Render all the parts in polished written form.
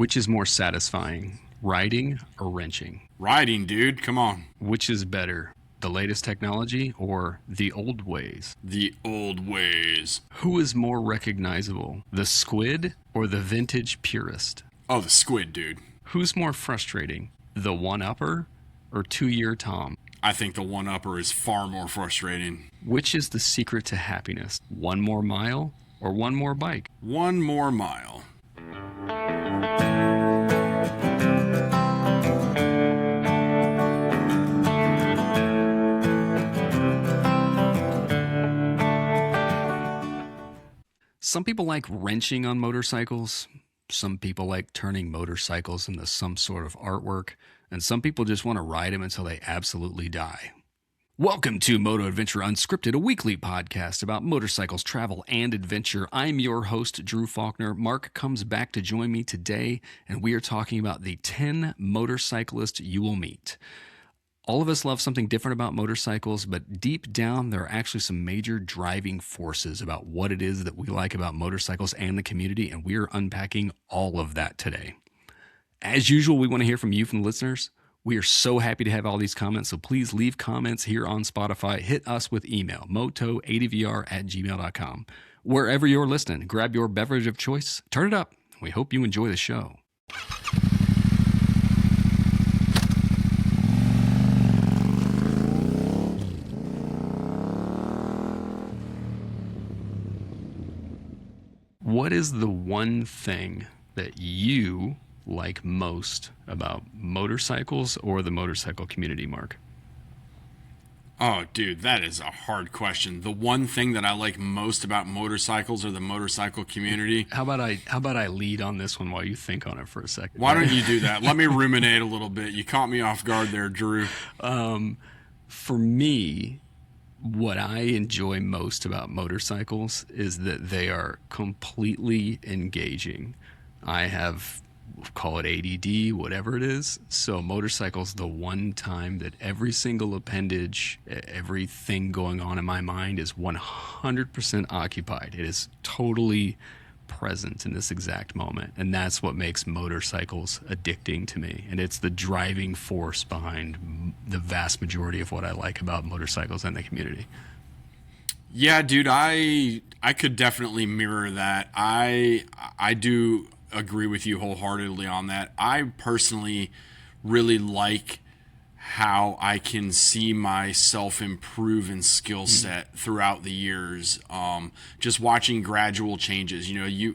Which is more satisfying, riding or wrenching? Riding, dude. Come on. Which is better, the latest technology or the old ways? The old ways. Who is more recognizable, the squid or the vintage purist? Oh, the squid, dude. Who's more frustrating, the one-upper or two-year Tom? I think the one-upper is far more frustrating. Which is the secret to happiness, one more mile or one more bike? One more mile. Some people like wrenching on motorcycles. Some people like turning motorcycles into some sort of artwork. And some people just want to ride them until they absolutely die. Welcome to Moto Adventure Unscripted, a weekly podcast about motorcycles, travel, and adventure. I'm your host, Drew Faulkner. Mark comes back to join me today, and we are talking about the 10 motorcyclists you will meet. All of us love something different about motorcycles, but deep down, there are actually some major driving forces about what it is that we like about motorcycles and the community, and we are unpacking all of that today. As usual, we want to hear from you, from the listeners. We are so happy to have all these comments, so please leave comments here on Spotify. Hit us with email, moto80vr@gmail.com. Wherever you're listening, grab your beverage of choice, turn it up. We hope you enjoy the show. What is the one thing that you like most about motorcycles or the motorcycle community, Mark? Oh, dude, that is a hard question. The one thing that I like most about motorcycles or the motorcycle community. How about I lead on this one while you think on it for a second? Why don't you do that? Let me ruminate a little bit. You caught me off guard there, Drew. For me, what I enjoy most about motorcycles is that they are completely engaging. I have, call it ADD, whatever it is. So motorcycles, the one time that every single appendage, everything going on in my mind is 100% occupied. It is totally present in this exact moment. And that's what makes motorcycles addicting to me. And it's the driving force behind the vast majority of what I like about motorcycles and the community. Yeah, dude, I could definitely mirror that. I do agree with you wholeheartedly on that. I personally really like how I can see myself improve in skill set throughout the years. Just watching gradual changes. You know, you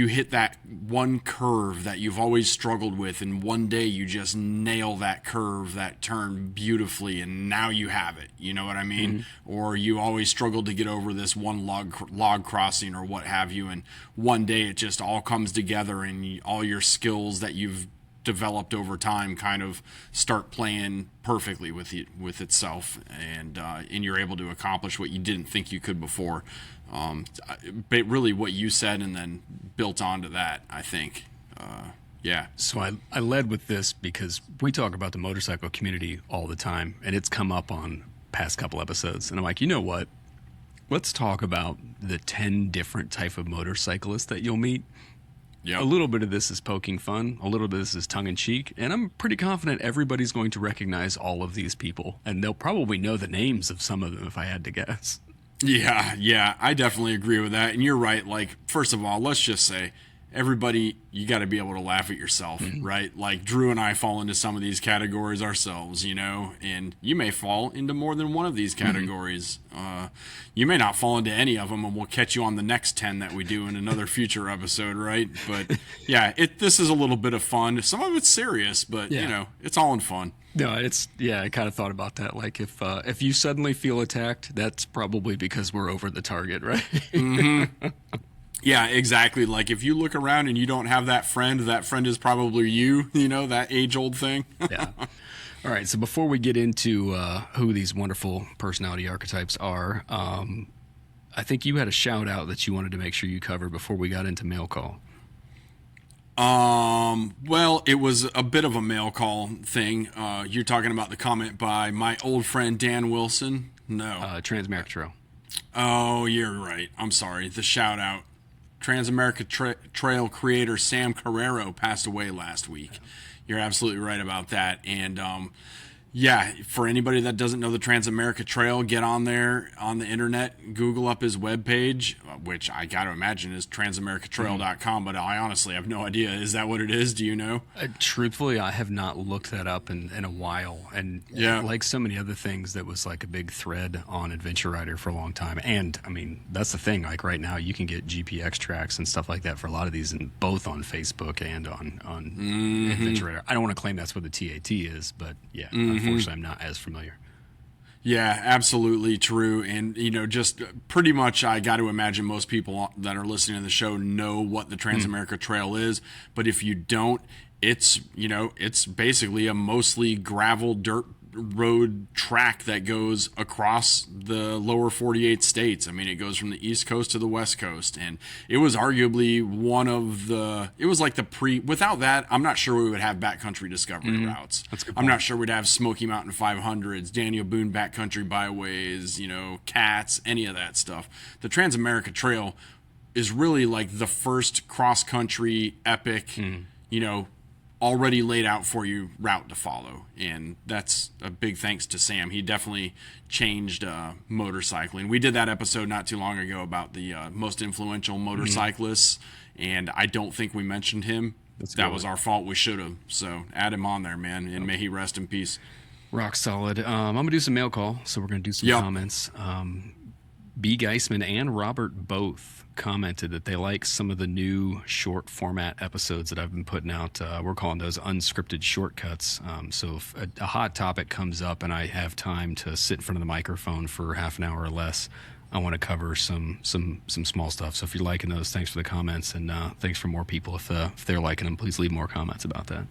hit that one curve that you've always struggled with, and one day you just nail that curve, that turn beautifully, and now you have it. You know what I mean? Or you always struggled to get over this one log crossing or what have you, and one day it just all comes together, and all your skills that you've developed over time kind of start playing perfectly with itself, and you're able to accomplish what you didn't think you could before. But really what you said and then built onto that, I think. Yeah. So I led with this because we talk about the motorcycle community all the time, and it's come up on past couple episodes. And I'm like, you know what? Let's talk about the 10 different type of motorcyclists that you'll meet. Yep. A little bit of this is poking fun. A little bit of this is tongue-in-cheek. And I'm pretty confident everybody's going to recognize all of these people. And they'll probably know the names of some of them if I had to guess. Yeah, I definitely agree with that. And you're right. Like, first of all, let's just say everybody, you got to be able to laugh at yourself, right? Like Drew and I fall into some of these categories ourselves, you know, and you may fall into more than one of these categories. You may not fall into any of them, and we'll catch you on the next 10 that we do in another future episode, right? But yeah, this is a little bit of fun. Some of it's serious, but you know, it's all in fun. No, I kind of thought about that. Like if you suddenly feel attacked, that's probably because we're over the target, right? Yeah, exactly. Like if you look around and you don't have that friend is probably you, you know, that age-old thing. Yeah. All right, so before we get into who these wonderful personality archetypes are, I think you had a shout-out that you wanted to make sure you covered before we got into mail call. Well, it was a bit of a mail call thing. You're talking about the comment by my old friend Dan Wilson? No. Transmetro. Oh, you're right. I'm sorry. The shout out. Transamerica Trail creator Sam Carrero passed away last week. You're absolutely right about that. And yeah, for anybody that doesn't know the Transamerica Trail, get on there on the internet, Google up his webpage, which I got to imagine is transamericatrail.com, but I honestly have no idea. Is that what it is? Do you know? Truthfully, I have not looked that up in a while. And Yeah. like so many other things, that was like a big thread on Adventure Rider for a long time. And I mean, that's the thing. Like right now, you can get GPX tracks and stuff like that for a lot of these, and both on Facebook and on Adventure Rider. I don't want to claim that's what the TAT is, but yeah, unfortunately, I'm not as familiar. Yeah, absolutely true. And, just pretty much I got to imagine most people that are listening to the show know what the Transamerica Trail is. But if you don't, it's basically a mostly gravel dirt road track that goes across the lower 48 states. I mean, it goes from the East Coast to the West Coast, and it was arguably without that, I'm not sure we would have backcountry discovery routes. That's a good I'm point. not sure we'd have Smoky Mountain 500s, Daniel Boone backcountry byways, cats, any of that stuff. The Transamerica Trail is really like the first cross-country epic, already laid out for you route to follow. And that's a big thanks to Sam. He definitely changed motorcycling. We did that episode not too long ago about the most influential motorcyclists, and I don't think we mentioned him. That was our fault. We should have. So add him on there, man, and may he rest in peace. Rock solid. I'm going to do some mail call, so we're going to do some comments. B. Geisman and Robert both commented that they like some of the new short format episodes that I've been putting out. We're calling those unscripted shortcuts. So if a hot topic comes up and I have time to sit in front of the microphone for half an hour or less, I want to cover some small stuff. So if you're liking those, thanks for the comments, and thanks for more people if they're liking them. Please leave more comments about that.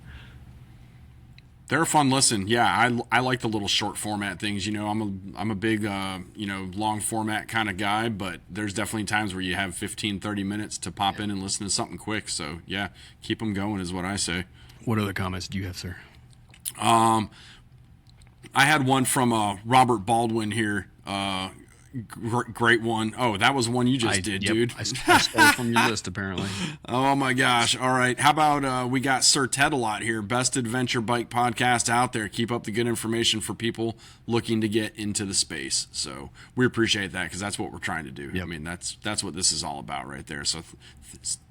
They're a fun listen. Yeah, I like the little short format things. I'm a big long format kind of guy, but there's definitely times where you have 15, 30 minutes to pop in and listen to something quick. So yeah, keep them going is what I say. What other comments do you have, sir? I had one from Robert Baldwin here. Great one. Oh, that was one you just did, dude. I stole from your list, apparently. Oh, my gosh. All right. How about we got Sir Ted a lot here. Best adventure bike podcast out there. Keep up the good information for people looking to get into the space. So we appreciate that because that's what we're trying to do. Yep. I mean, that's what this is all about right there. So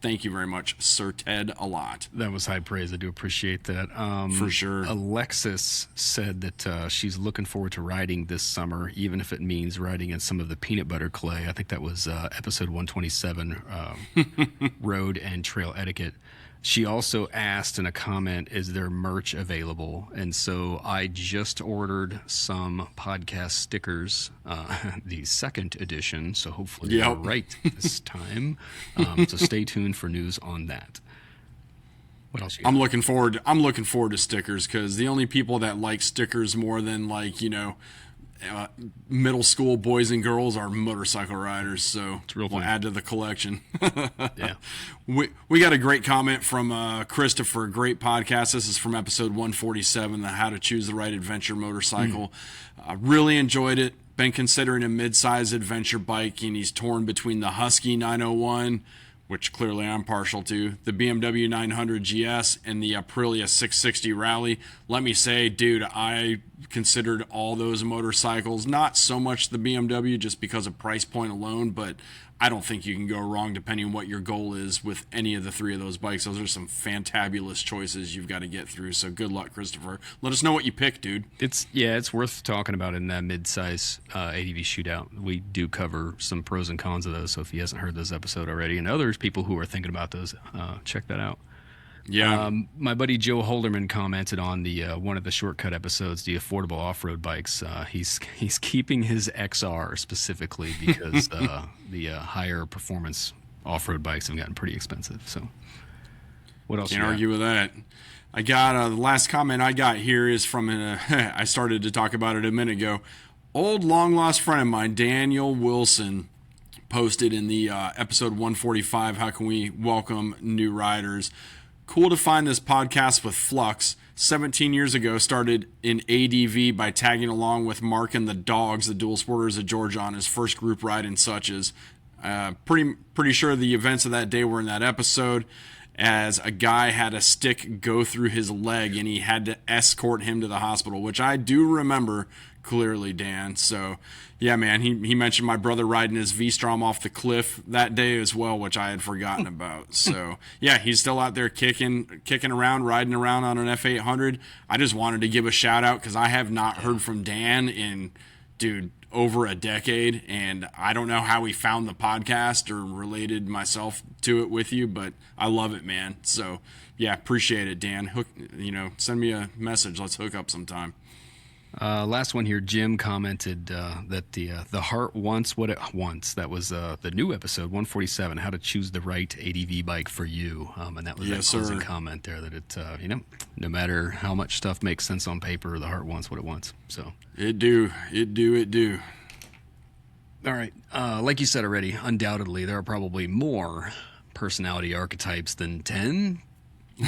thank you very much, Sir Ted a lot. That was high praise. I do appreciate that. For sure. Alexis said that she's looking forward to riding this summer, even if it means riding in some of the peanut butter clay. I think that was episode 127, road and trail etiquette. She also asked in a comment, is there merch available? And so I just ordered some podcast stickers, the second edition. So hopefully you're right this time. So stay tuned for news on that. What else you got? I'm looking forward to stickers because the only people that like stickers more than middle school boys and girls are motorcycle riders, so we'll add to the collection. Yeah, we got a great comment from Christopher. Great podcast. This is from episode 147, the How to Choose the Right Adventure Motorcycle. Really enjoyed it. Been considering a mid-size adventure bike, and he's torn between the Husky 901, which clearly I'm partial to, the BMW 900 GS, and the Aprilia 660 Rally. Let me say, dude, I considered all those motorcycles, not so much the BMW just because of price point alone, but I don't think you can go wrong depending on what your goal is with any of the three of those bikes. Those are some fantabulous choices you've got to get through. So good luck, Christopher. Let us know what you pick, dude. It's worth talking about in that mid-size ADV shootout. We do cover some pros and cons of those. So if he hasn't heard this episode already, and others people who are thinking about those, check that out. Yeah. My buddy Joe Holderman commented on the one of the shortcut episodes, the affordable off-road bikes. He's keeping his XR specifically because the higher performance off-road bikes have gotten pretty expensive. So, what else? Can't argue with that. I got the last comment I got here is from I started to talk about it a minute ago. Old long lost friend of mine, Daniel Wilson, posted in the episode 145. How can we welcome new riders? Cool to find this podcast with Flux. 17 years ago, started in ADV by tagging along with Mark and the Dogs, the dual sporters of Georgia, on his first group ride and such as. Pretty sure the events of that day were in that episode, as a guy had a stick go through his leg and he had to escort him to the hospital, which I do remember clearly, Dan. So, yeah, man, he mentioned my brother riding his V-Strom off the cliff that day as well, which I had forgotten about. So, yeah, he's still out there kicking around, riding around on an F800. I just wanted to give a shout out because I have not heard from Dan in, dude, over a decade, and I don't know how he found the podcast or related myself to it with you, but I love it, man. So, yeah, appreciate it, Dan. Send me a message. Let's hook up sometime. Last one here. Jim commented that the heart wants what it wants. That was the new episode 147, how to choose the right ADV bike for you. And that was that closing comment there, that it no matter how much stuff makes sense on paper, the heart wants what it wants. So it do. All right. Like you said already, undoubtedly there are probably more personality archetypes than 10.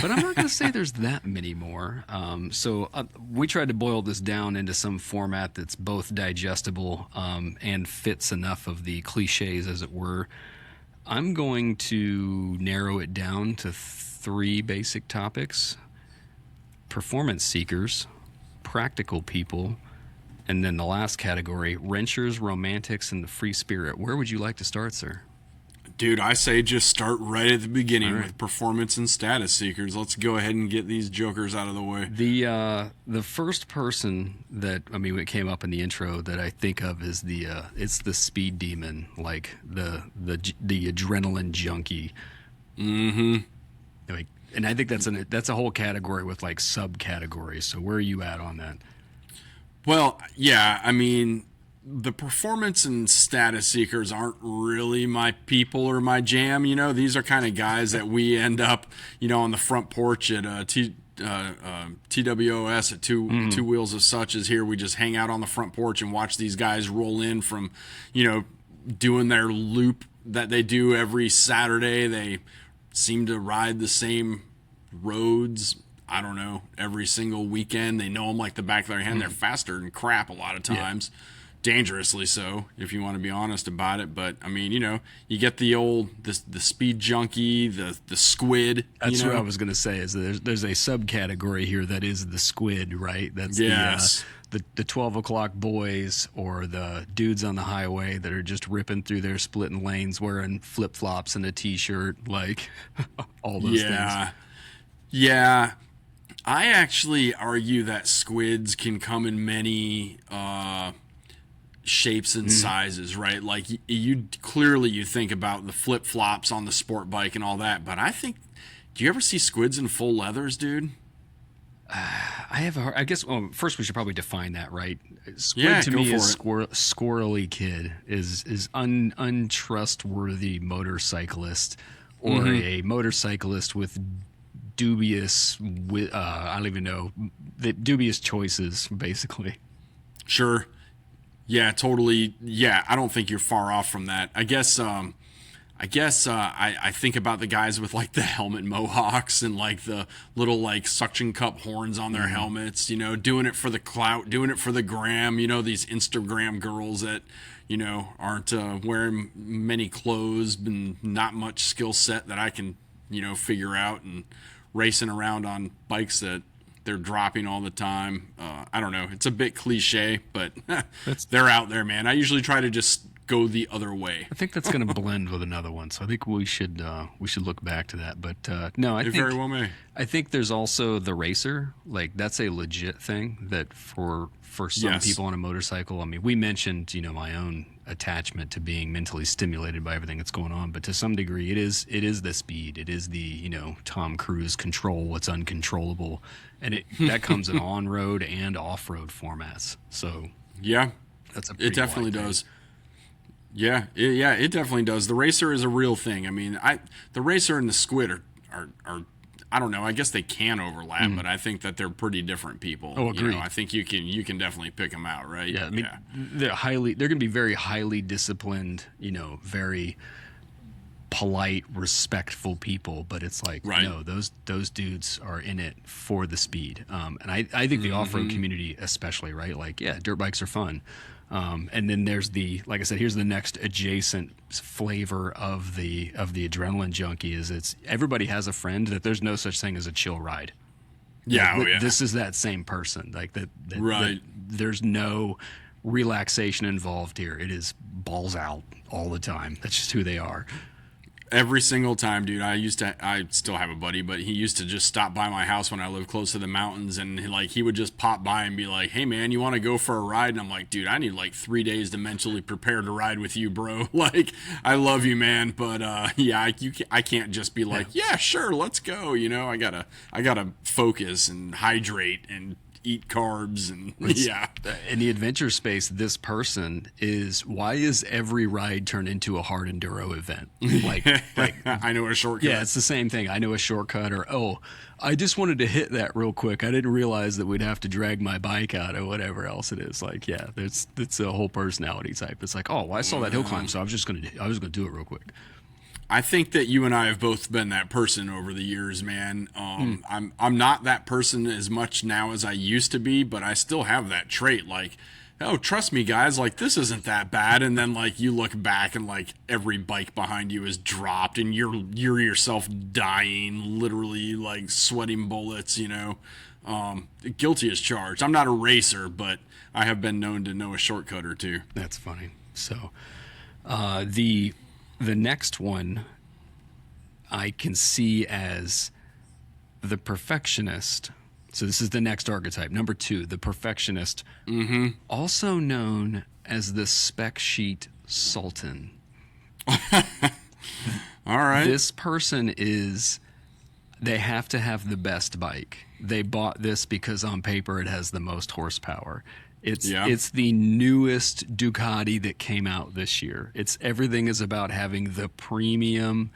But I'm not going to say there's that many more. So we tried to boil this down into some format that's both digestible and fits enough of the cliches, as it were. I'm going to narrow it down to 3 basic topics: performance seekers, practical people, and then the last category, wrenchers, romantics, and the free spirit. Where would you like to start, sir? Dude, I say just start right at the beginning with performance and status seekers. Let's go ahead and get these jokers out of the way. The first person that it came up in the intro that I think of is it's the speed demon, like the adrenaline junkie. Mm-hmm. And I think that's a whole category with like subcategories. So where are you at on that? Well, yeah, the performance and status seekers aren't really my people or my jam. These are kind of guys that we end up, on the front porch at TWOS at two Wheels of Such is here. We just hang out on the front porch and watch these guys roll in from, doing their loop that they do every Saturday. They seem to ride the same roads, I don't know, every single weekend. They know them like the back of their hand. They're faster than crap a lot of times. Yeah. Dangerously so, if you want to be honest about it. But you get the speed junkie, the squid. That's what I was going to say. Is there's a subcategory here that is the squid, right? That's the 12 o'clock boys, or the dudes on the highway that are just ripping through their splitting lanes wearing flip flops and a t-shirt, like all those things. Yeah. I actually argue that squids can come in many shapes and sizes, right? Like you think about the flip flops on the sport bike and all that, but I think, do you ever see squids in full leathers, dude? I have I guess. Well, first we should probably define that, right? Squid to me is squirrely kid, is untrustworthy motorcyclist, or a motorcyclist with dubious, I don't even know, the dubious choices, basically. Sure. Yeah, totally. Yeah, I don't think you're far off from that. I guess I think about the guys with like the helmet mohawks and like the little like suction cup horns on their helmets, doing it for the clout, doing it for the gram, these Instagram girls that, aren't wearing many clothes and not much skill set that I can, figure out, and racing around on bikes that they're dropping all the time. I don't know. It's a bit cliche, but they're out there, man. I usually try to just go the other way. I think that's going to blend with another one, so I think we should look back to that. But no, I think very well may. I think there's also the racer. Like that's a legit thing that for some people on a motorcycle. We mentioned my own attachment to being mentally stimulated by everything that's going on, but to some degree, it is the speed. It is the Tom Cruise control what's uncontrollable, and that comes in on-road and off-road formats. So yeah, it definitely does. Yeah, it definitely does. The racer is a real thing. The racer and the squid are I don't know. I guess they can overlap, but I think that they're pretty different people. Oh, agreed. I think you can definitely pick them out, right? Yeah, they're going to be very highly disciplined. Very polite, respectful people, but it's like, Right. no, those dudes are in it for the speed. And I think the off-road community especially, right? Like, yeah, dirt bikes are fun. And then there's like I said, here's the next adjacent flavor of the adrenaline junkie is it's everybody has a friend that there's no such thing as a chill ride. Yeah, Like, oh, yeah. this is that same person. Like Right. there's no relaxation involved here. It is balls out all the time. That's just who they are. Every single time, dude. I still have a buddy, but he used to just stop by my house when I lived close to the mountains, and he would just pop by and be like, "Hey, man, you want to go for a ride?" And I'm like, "Dude, I need like 3 days to mentally prepare to ride with you, bro. Like, I love you, man, but yeah, I can't just be like, yeah, sure, let's go. I gotta focus and hydrate and eat carbs and yeah." In the adventure space, this person is why is every ride turned into a hard enduro event? Like I know a shortcut. yeah, it's the same thing. I know a shortcut, or I just wanted to hit that real quick. I didn't realize that we'd have to drag my bike out or whatever else it is. Like, yeah, it's a whole personality type. It's like, oh, well, I saw that hill climb, so I was gonna do it real quick. I think that you and I have both been that person over the years, man. I'm not that person as much now as I used to be, but I still have that trait. Like, oh, trust me, guys, like this isn't that bad. And then like you look back and like every bike behind you is dropped, and you're yourself dying, literally like sweating bullets. Guilty as charged. I'm not a racer, but I have been known to know a shortcut or two. That's funny. So, the next one I can see as the perfectionist. So this is the next archetype. Number 2, the perfectionist, also known as the spec sheet sultan. All right. This person they have to have the best bike. They bought this because on paper it has the most horsepower. It's the newest Ducati that came out this year. Everything is about having the premium,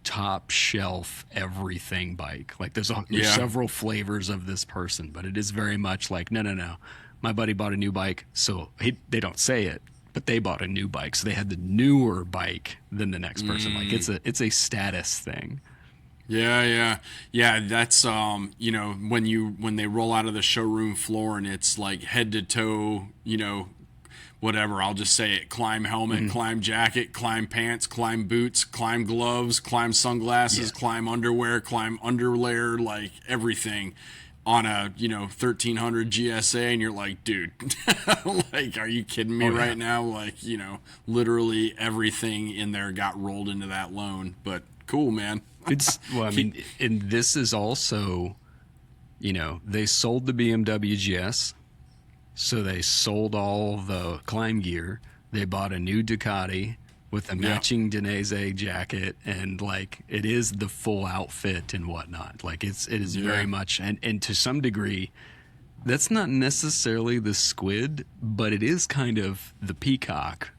top shelf everything bike. Like there's several flavors of this person, but it is very much like no. My buddy bought a new bike, so they don't say it, but they bought a new bike, so they had the newer bike than the next person. Like it's a status thing. Yeah. That's when they roll out of the showroom floor and it's like head to toe, whatever. I'll just say it: climb helmet, climb jacket, climb pants, climb boots, climb gloves, climb sunglasses, climb underwear, climb underlayer, like everything on a 1300 GSA, and you're like, dude, like, are you kidding me right now? Like, literally everything in there got rolled into that loan. But cool, man. And this is also, they sold the BMW GS, so they sold all the climb gear. They bought a new Ducati with a matching Dainese jacket, and like it is the full outfit and whatnot. Like it is very much, and to some degree, that's not necessarily the Squid, but it is kind of the peacock.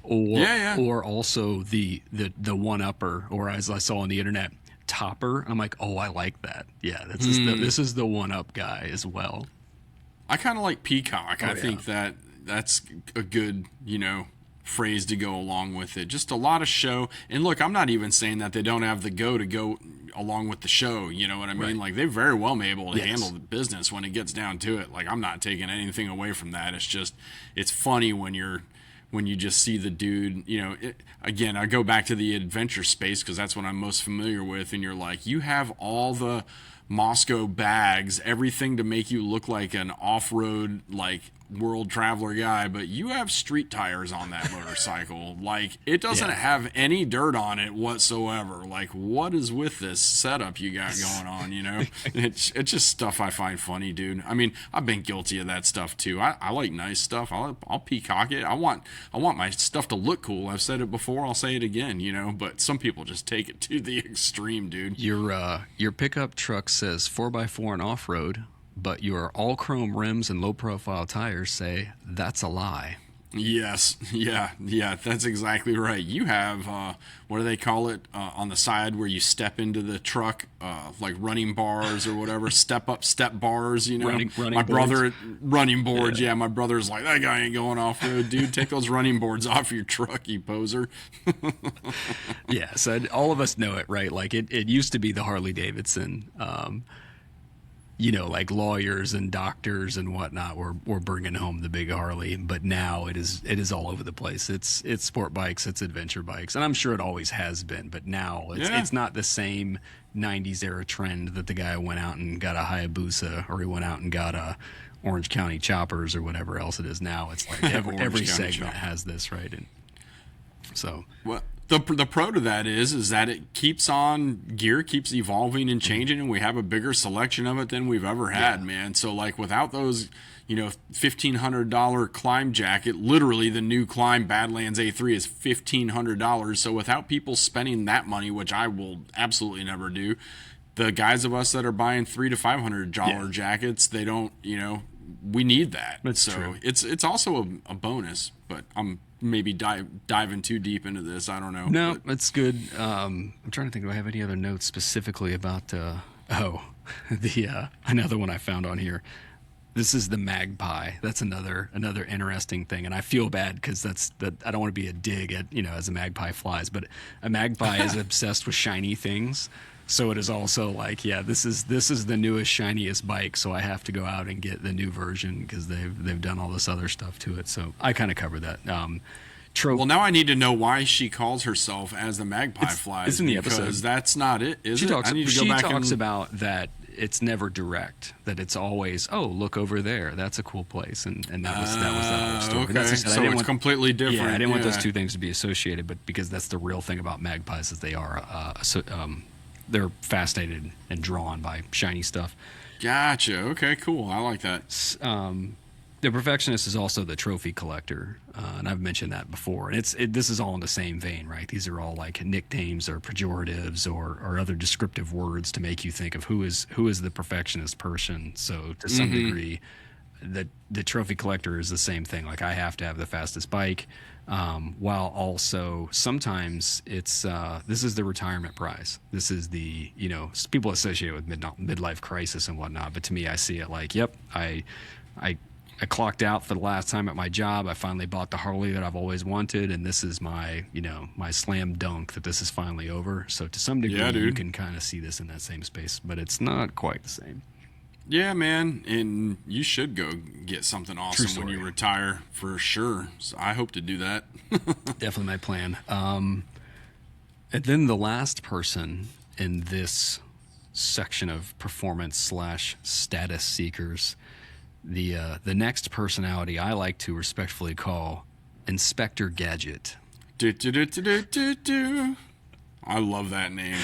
Or also the one upper, or as I saw on the internet, topper. I'm like, oh, I like that. Yeah, this is the one up guy as well. I kind of like peacock. I think that's a good phrase to go along with it. Just a lot of show. And look, I'm not even saying that they don't have the to go along with the show. You know what I mean? Right. Like they very well may be able to handle the business when it gets down to it. Like I'm not taking anything away from that. It's just it's funny when you just see the dude, again, I go back to the adventure space because that's what I'm most familiar with. And you're like, you have all the Moscow bags, everything to make you look like an off-road, like world traveler guy, but you have street tires on that motorcycle. Like it doesn't have any dirt on it whatsoever. Like what is with this setup you got going on? It's just stuff I find funny, dude. I mean, I've been guilty of that stuff too. I like nice stuff. I'll peacock it. I want my stuff to look cool. I've said it before. I'll say it again. But some people just take it to the extreme, dude. Your pickup truck says 4x4 and off-road, but your all chrome rims and low profile tires say that's a lie. Yes, yeah, that's exactly right. You have what do they call it on the side where you step into the truck, like running bars or whatever, step up, step bars. You know, Running my boards. brother running boards. Yeah. Yeah, my brother's like that guy ain't going off road, dude. Take those running boards off your truck, you poser. Yeah, so all of us know it, right? Like it used to be the Harley Davidson. Like lawyers and doctors and whatnot were bringing home the big Harley, but now it is all over the place. It's sport bikes, it's adventure bikes, and I'm sure it always has been, but now it's Yeah, it's not the same '90s era trend that the guy went out and got a Hayabusa or he went out and got a Orange County Choppers or whatever else it is now. It's like Orange every County segment Chopper. has this, right? And so Well, the pro to that is that it keeps on gear keeps evolving and changing, and we have a bigger selection of it than we've ever had, man. So like without those, $1,500 climb jacket, literally the new climb Badlands A3 is $1,500. So without people spending that money, which I will absolutely never do, the guys of us that are buying $300 to $500 jackets, they don't, we need that. That's so true. it's also a bonus, but I'm maybe diving too deep into this. I don't know. no, But it's good. I'm trying to think. Do I have any other notes specifically about? The another one I found on here. This is the magpie. That's another interesting thing, and I feel bad because that I don't want to be a dig at as a magpie flies, but a magpie is obsessed with shiny things. So it is also like, yeah, this is the newest shiniest bike, so I have to go out and get the new version because they've done all this other stuff to it. So I kind of covered that. well, now I need to know why she calls herself as the magpie flies. it's in the because episode. that's not it, is She it? talks. I need to go She back talks and about that it's never direct. That it's always, oh, look over there. That's a cool place, and that was that whole story. okay, That's just, I so didn't it's want, completely different. yeah, I didn't want those two things to be associated, but because that's the real thing about magpies is they are they're fascinated and drawn by shiny stuff. Gotcha. Okay, cool. I like that. The perfectionist is also the trophy collector, and I've mentioned that before. And this is all in the same vein, right? These are all like nicknames or pejoratives or other descriptive words to make you think of who is the perfectionist person. So to some degree, the trophy collector is the same thing. Like I have to have the fastest bike, while also sometimes it's this is the retirement prize. This is the people associate it with midlife crisis and whatnot. But to me, I see it like, yep, I clocked out for the last time at my job. I finally bought the Harley that I've always wanted, and this is my my slam dunk that this is finally over. So to some degree, Yeah, you dude. can kind of see this in that same space, but it's not quite the same. Yeah, man, and you should go get something awesome when you story. retire for sure. So I hope to do that. Definitely my plan. And then the last person in this section of performance slash status seekers, the next personality I like to respectfully call Inspector Gadget. Do, do, do, do, do, do, do. I love that name.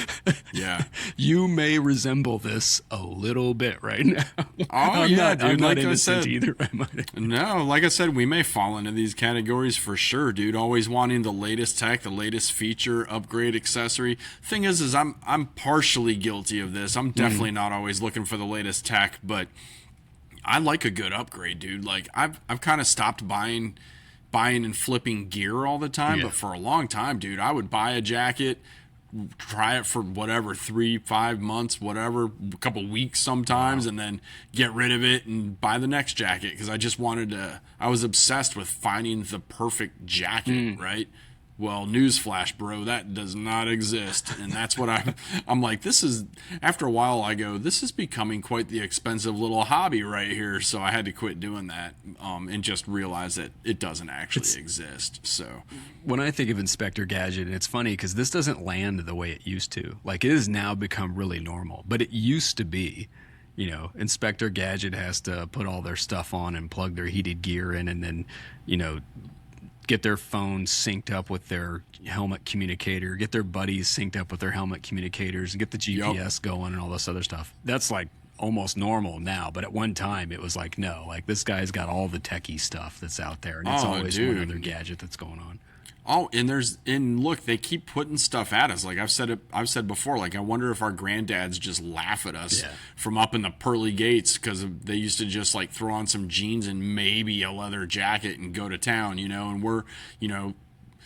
Yeah. You may resemble this a little bit right now. Oh, yeah, dude. I'm not Like I innocent said, either. I might. no, like I said, we may fall into these categories for sure, dude. Always wanting the latest tech, the latest feature, upgrade, accessory. Thing is I'm partially guilty of this. I'm definitely not always looking for the latest tech, but I like a good upgrade, dude. Like I've kind of stopped buying and flipping gear all the time, Yeah. but for a long time, dude, I would buy a jacket, try it for whatever 3-5 months, whatever, a couple weeks sometimes, and then get rid of it and buy the next jacket because I just wanted to. I was obsessed with finding the perfect jacket, right? Well, newsflash, bro, that does not exist, and that's what I'm like. This is after a while, I go, this is becoming quite the expensive little hobby right here. So I had to quit doing that, and just realize that it doesn't actually exist. So When I think of Inspector Gadget, and it's funny because this doesn't land the way it used to. Like it has now become really normal, but it used to be, Inspector Gadget has to put all their stuff on and plug their heated gear in, and then, get their phone synced up with their helmet communicator, get their buddies synced up with their helmet communicators, and get the GPS going and all this other stuff. That's like almost normal now, but at one time it was like, no, like this guy's got all the techie stuff that's out there, and it's Oh, always dude. one other gadget that's going on. Oh, and look, they keep putting stuff at us. Like I've said before, like I wonder if our granddads just laugh at us from up in the pearly gates because they used to just like throw on some jeans and maybe a leather jacket and go to town, and we're,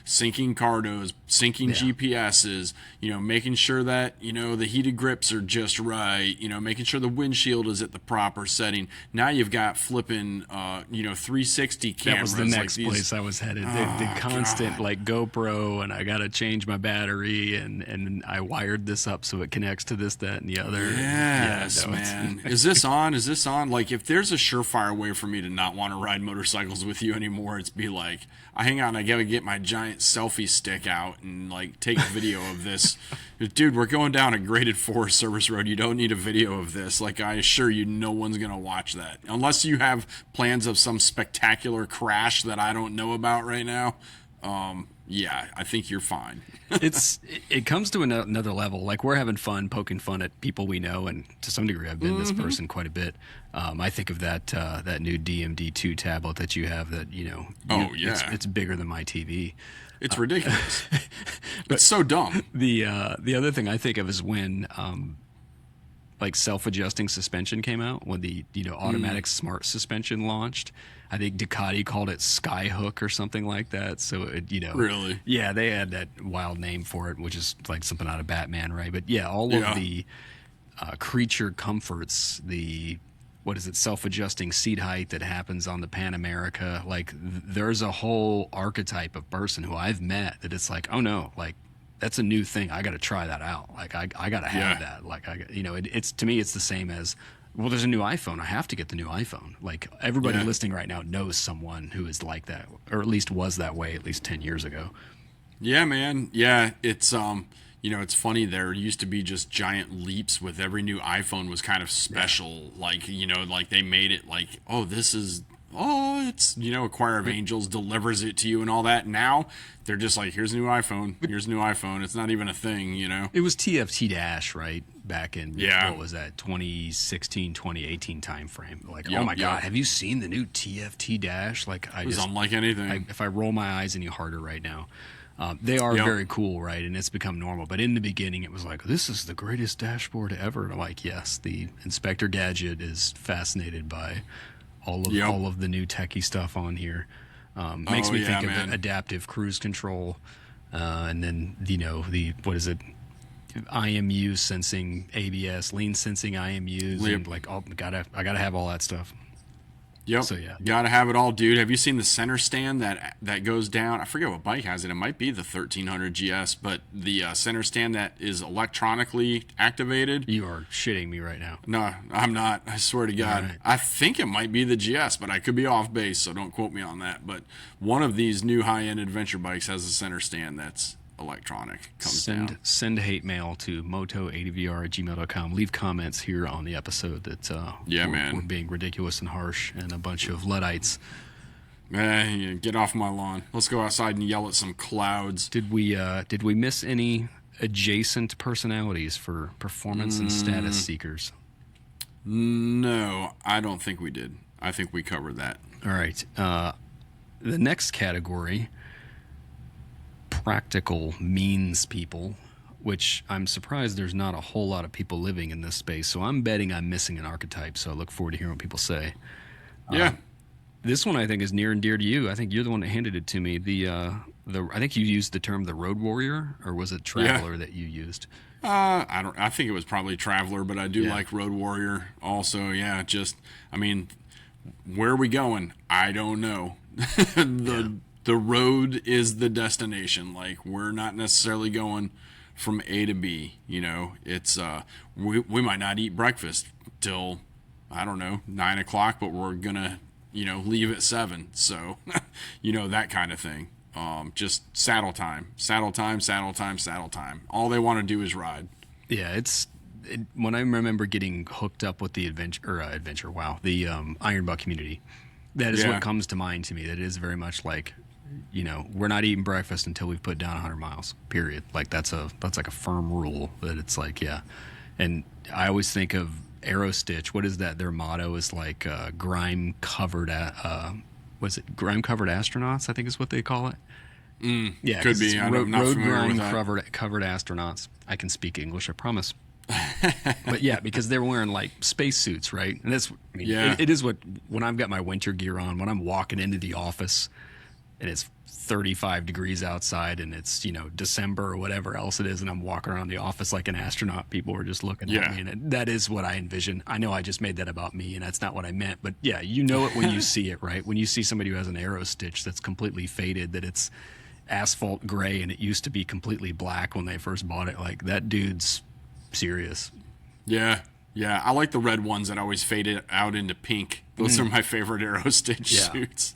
syncing cardos, syncing GPSs, making sure that, the heated grips are just right, making sure the windshield is at the proper setting. Now you've got flipping, 360 cameras. That was the next like place I was headed. The constant God. like GoPro, and I got to change my battery, and I wired this up so it connects to this, that, and the other. Yes, man. Is this on? Is this on? Like, if there's a surefire way for me to not want to ride motorcycles with you anymore, it's be like, hang on, I gotta get my giant selfie stick out and like take a video of this. Dude, we're going down a graded Forest Service road. You don't need a video of this. Like, I assure you, no one's gonna watch that unless you have plans of some spectacular crash that I don't know about right now. Yeah, I think you're fine. It comes to another level. Like, we're having fun poking fun at people we know, and to some degree I've been this person quite a bit. I think of that new DMD2 tablet that you have that it's bigger than my TV. It's ridiculous. It's so dumb. The other thing I think of is when like self-adjusting suspension came out, when the automatic smart suspension launched. I think Ducati called it Skyhook or something like that. So really, yeah, they had that wild name for it, which is like something out of Batman, right? But yeah, all of the creature comforts, the self-adjusting seat height that happens on the Pan America. Like, there's a whole archetype of person who I've met that it's like, oh no, like, that's a new thing. I got to try that out. Like, I got to have that. Like, it's to me, it's the same as, well, there's a new iPhone. I have to get the new iPhone. Like, everybody listening right now knows someone who is like that, or at least was that way at least 10 years ago. Yeah, man. Yeah, it's it's funny. There used to be just giant leaps with every new iPhone was kind of special. Like, like they made it like, it's a choir of angels delivers it to you and all that. Now they're just like, here's a new iPhone. Here's a new iPhone. It's not even a thing, It was TFT Dash, right? Back in, what was that, 2016, 2018 timeframe. Like, oh my God, have you seen the new TFT Dash? Like, it's unlike anything. If I roll my eyes any harder right now, they are very cool, right? And it's become normal. But in the beginning, it was like, this is the greatest dashboard ever. And I'm like, yes, the Inspector Gadget is fascinated by all of the new techie stuff on here. Makes me think of the adaptive cruise control, and then what is it? IMU sensing ABS, lean sensing IMUs, and like I gotta have all that stuff. Yep. So gotta have it all, dude. Have you seen the center stand that goes down? I forget what bike has it. It might be the 1300 GS, but the center stand that is electronically activated. You are shitting me right now. No, I'm not. I swear to God. Right. I think it might be the GS, but I could be off base, so don't quote me on that. But one of these new high-end adventure bikes has a center stand that's electronic. Send hate mail to moto80vr@gmail.com. Leave comments here on the episode that we're being ridiculous and harsh and a bunch of Luddites. Get off my lawn. Let's go outside and yell at some clouds. Did we miss any adjacent personalities for performance and status seekers? No, I don't think we did. I think we covered that. All right. The next category, practical means people, which I'm surprised there's not a whole lot of people living in this space. So I'm betting I'm missing an archetype. So I look forward to hearing what people say. Yeah. This one I think is near and dear to you. I think you're the one that handed it to me. I think you used the term the road warrior, or was it traveler that you used? I think it was probably traveler, but I do like road warrior also. Yeah. Where are we going? I don't know. The road is the destination. Like, we're not necessarily going from A to B. It's we might not eat breakfast till, I don't know, 9 o'clock, but we're gonna leave at 7. So that kind of thing. Just saddle time. All they want to do is ride. Yeah, when I remember getting hooked up with the the Iron Buck community, that is what comes to mind to me. That is very much like, we're not eating breakfast until we've put down 100 miles, period. Like, that's like a firm rule that it's like, And I always think of Aerostitch. What is that? Their motto is like grime-covered astronauts, I think is what they call it. Yeah, Could because it's be. I'm not road familiar with grind that. covered astronauts. I can speak English, I promise. But yeah, because they're wearing like space suits, right? And that's, I mean, Yeah. it is what, when I've got my winter gear on, when I'm walking into the office and it's 35 degrees outside and it's, December or whatever else it is, and I'm walking around the office like an astronaut, people are just looking at Yeah. me. And that is what I envision. I know I just made that about me and that's not what I meant. But yeah, you know it when you see it, right? When you see somebody who has an arrow stitch that's completely faded, that it's asphalt gray and it used to be completely black when they first bought it, like that dude's serious. Yeah. Yeah. I like the red ones that always faded out into pink. Those are my favorite Arrow Stitch Yeah. suits.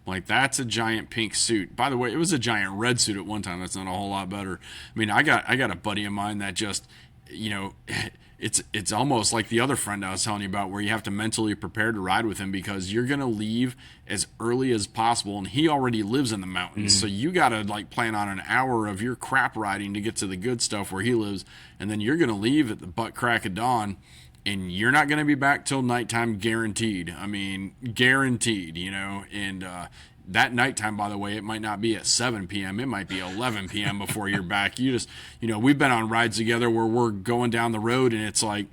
Like, that's a giant pink suit. By the way, it was a giant red suit at one time. That's not a whole lot better. I mean, I got a buddy of mine that just, it's almost like the other friend I was telling you about, where you have to mentally prepare to ride with him because you're gonna leave as early as possible, and he already lives in the mountains, so you gotta like plan on an hour of your crap riding to get to the good stuff where he lives, and then you're gonna leave at the butt crack of dawn. And you're not going to be back till nighttime, guaranteed. I mean, guaranteed, And that nighttime, by the way, it might not be at 7 p.m. It might be 11 p.m. before you're back. You just, we've been on rides together where we're going down the road and it's like,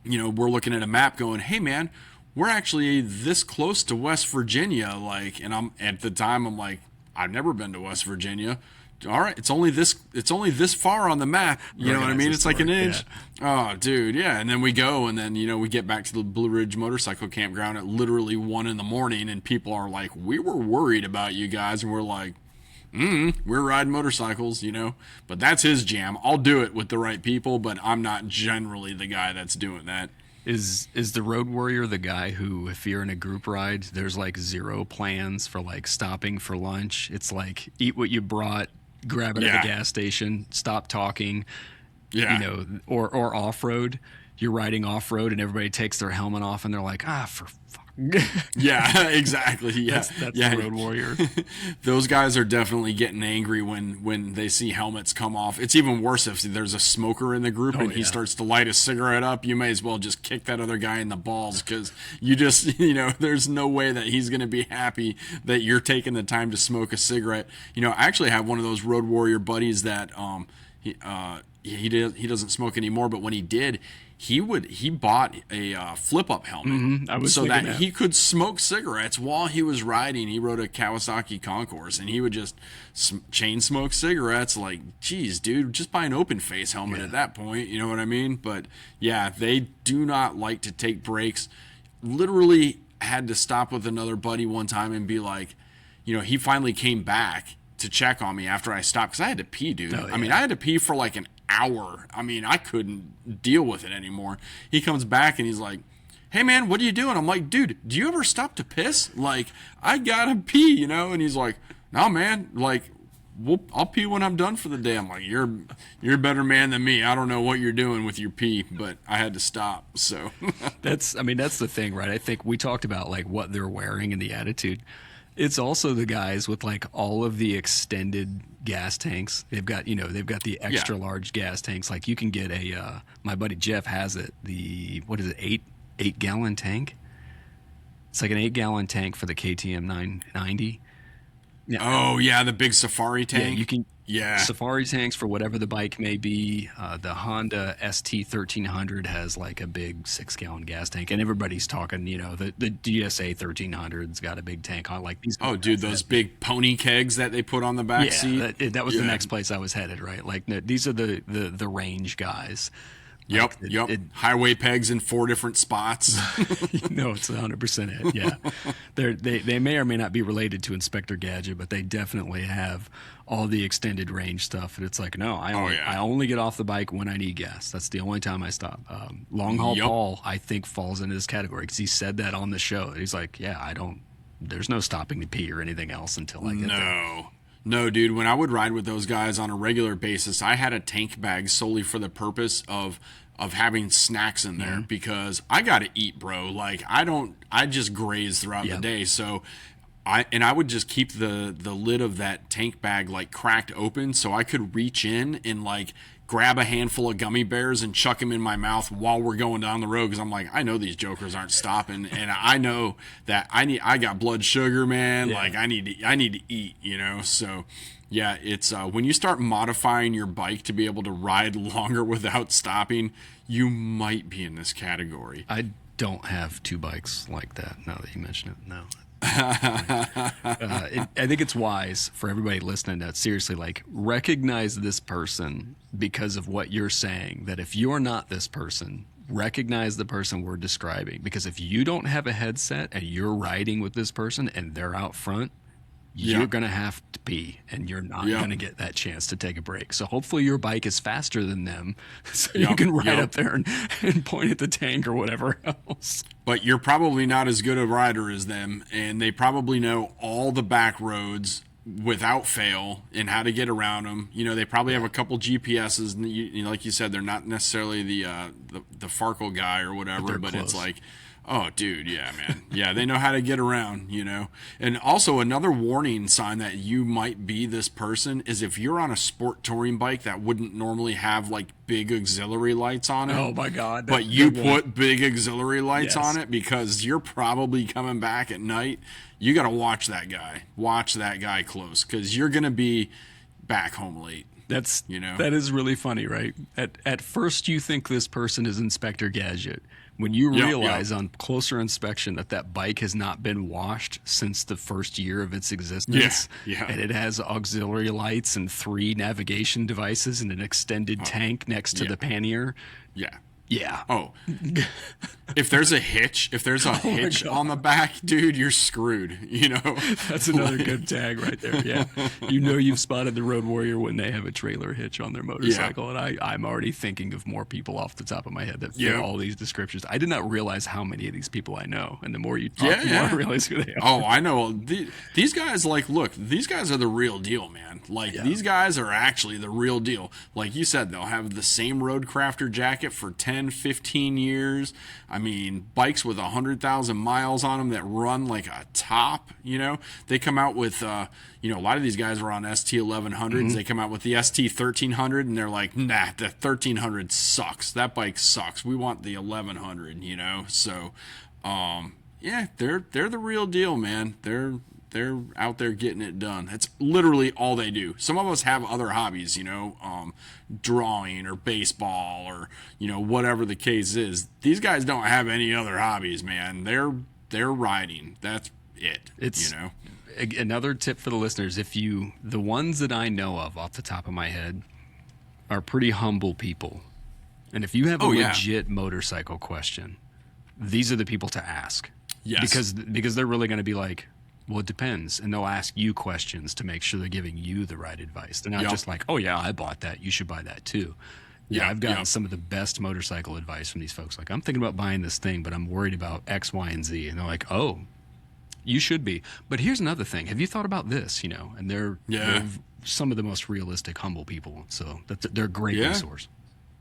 we're looking at a map going, hey, man, we're actually this close to West Virginia. Like, and at the time, I'm like, I've never been to West Virginia. All right, it's only this far on the map. You know what I mean? It's like an inch. Yeah. Oh, dude, yeah. And then we go, and then we get back to the Blue Ridge Motorcycle Campground at literally 1 a.m, and people are like, "We were worried about you guys," and we're like, "We're riding motorcycles, But that's his jam. I'll do it with the right people, but I'm not generally the guy that's doing that. Is the road warrior the guy who, if you're in a group ride, there's like zero plans for like stopping for lunch? It's like eat what you brought, grab it at the gas station, stop talking, or off-road. You're riding off-road and everybody takes their helmet off and they're like, for fuck. Yeah, exactly. Yeah, that's the road warrior. Those guys are definitely getting angry when they see helmets come off. It's even worse if there's a smoker in the group and he starts to light a cigarette up. You may as well just kick that other guy in the balls because you just, there's no way that he's going to be happy that you're taking the time to smoke a cigarette. I actually have one of those road warrior buddies that he doesn't smoke anymore, but when he did, he bought a flip-up helmet so that he could smoke cigarettes while he was riding. He rode a Kawasaki Concourse, and he would just chain smoke cigarettes. Like, geez, dude, just buy an open-face helmet at that point. You know what I mean? But, yeah, they do not like to take breaks. Literally had to stop with another buddy one time and be like, he finally came back to check on me after I stopped because I had to pee, dude. I mean, I had to pee for like an hour. I mean, I couldn't deal with it anymore. He comes back and he's like, hey, man, what are you doing? I'm like, dude, do you ever stop to piss? Like, I gotta pee, And he's like, no, man, like, I'll pee when I'm done for the day. I'm like, you're a better man than me. I don't know what you're doing with your pee, but I had to stop. So that's the thing, right? I think we talked about like what they're wearing and the attitude. It's also the guys with like all of the extended gas tanks. They've got the extra large gas tanks. Like you can get my buddy Jeff has it. What is it? 8-gallon tank. It's like an 8-gallon tank for the KTM 990. Yeah. Oh yeah, the big safari tank. Yeah, you can. Yeah, safari tanks for whatever the bike may be. The Honda ST 1300 has like a big 6-gallon gas tank, and everybody's talking. The GSA 1300's got a big tank on like these. Oh, dude, those big pony kegs that they put on the back seat. That was the next place I was headed. Right, like these are the range guys. Yep, highway pegs in 4 different spots. No, it's 100% it. Yeah, they may or may not be related to Inspector Gadget, but they definitely have all the extended range stuff. And it's like, no, I only get off the bike when I need gas. That's the only time I stop. Long haul Paul, I think, falls into this category because he said that on the show. He's like, yeah, there's no stopping to pee or anything else until I get there. No, dude, when I would ride with those guys on a regular basis, I had a tank bag solely for the purpose of having snacks in there because I got to eat, bro. Like I just graze throughout the day. So I would just keep the lid of that tank bag like cracked open so I could reach in and like grab a handful of gummy bears and chuck them in my mouth while we're going down the road because I'm like, I know these jokers aren't stopping, and I know that I got blood sugar, man. Yeah. Like I need to eat, So Yeah, it's when you start modifying your bike to be able to ride longer without stopping, you might be in this category. I don't have two bikes like that. Now that you mention it, no. I think it's wise for everybody listening to seriously, like, recognize this person because of what you're saying. That if you're not this person, recognize the person we're describing. Because if you don't have a headset and you're riding with this person and they're out front, you're going to have to pee and you're not going to get that chance to take a break. So hopefully your bike is faster than them so you can ride up there and point at the tank or whatever else. But you're probably not as good a rider as them, and they probably know all the back roads without fail and how to get around them. You know, they probably have a couple GPSs, and you know, like you said, they're not necessarily the Farkle guy or whatever, but close. It's like, oh, dude, yeah, man. Yeah, they know how to get around, you know. And also another warning sign that you might be this person is if you're on a sport touring bike that wouldn't normally have, like, big auxiliary lights on it. Oh, my God. But you put big auxiliary lights on it because you're probably coming back at night. You got to watch that guy. Watch that guy close because you're going to be back home late. That is really funny, right? At first you think this person is Inspector Gadget. When you realize on closer inspection that bike has not been washed since the first year of its existence, and it has auxiliary lights and 3 navigation devices and an extended tank next to the pannier. Yeah. Oh, if there's a hitch on the back, dude, you're screwed. You know, that's another good tag right there. Yeah, you know, you've spotted the road warrior when they have a trailer hitch on their motorcycle, and I'm already thinking of more people off the top of my head that fit all these descriptions. I did not realize how many of these people I know, and the more you talk, the more I realize who they are. Oh, I know. These guys, like, look, these guys are the real deal, man. Like, these guys are actually the real deal. Like you said, they'll have the same Roadcrafter jacket for 10, 15 years. I mean, bikes with 100,000 miles on them that run like a top, you know. They come out with, you know, a lot of these guys are on ST1100s. They come out with the ST1300, and they're like, nah, the 1300 sucks. That bike sucks. We want the 1100, you know. So, yeah, they're the real deal, man. They're out there getting it done. That's literally all they do. Some of us have other hobbies, you know, drawing or baseball or, you know, whatever the case is. These guys don't have any other hobbies, man. They're riding. That's it. It's, you know. Another tip for the listeners, the ones that I know of off the top of my head are pretty humble people. And if you have a legit motorcycle question, these are the people to ask. Yes. Because they're really going to be like, well, it depends. And they'll ask you questions to make sure they're giving you the right advice. They're not just like, oh, yeah, I bought that. You should buy that, too. Yeah, I've gotten some of the best motorcycle advice from these folks. Like, I'm thinking about buying this thing, but I'm worried about X, Y, and Z. And they're like, oh, you should be. But here's another thing. Have you thought about this? You know, and they're some of the most realistic, humble people. So they're a great resource.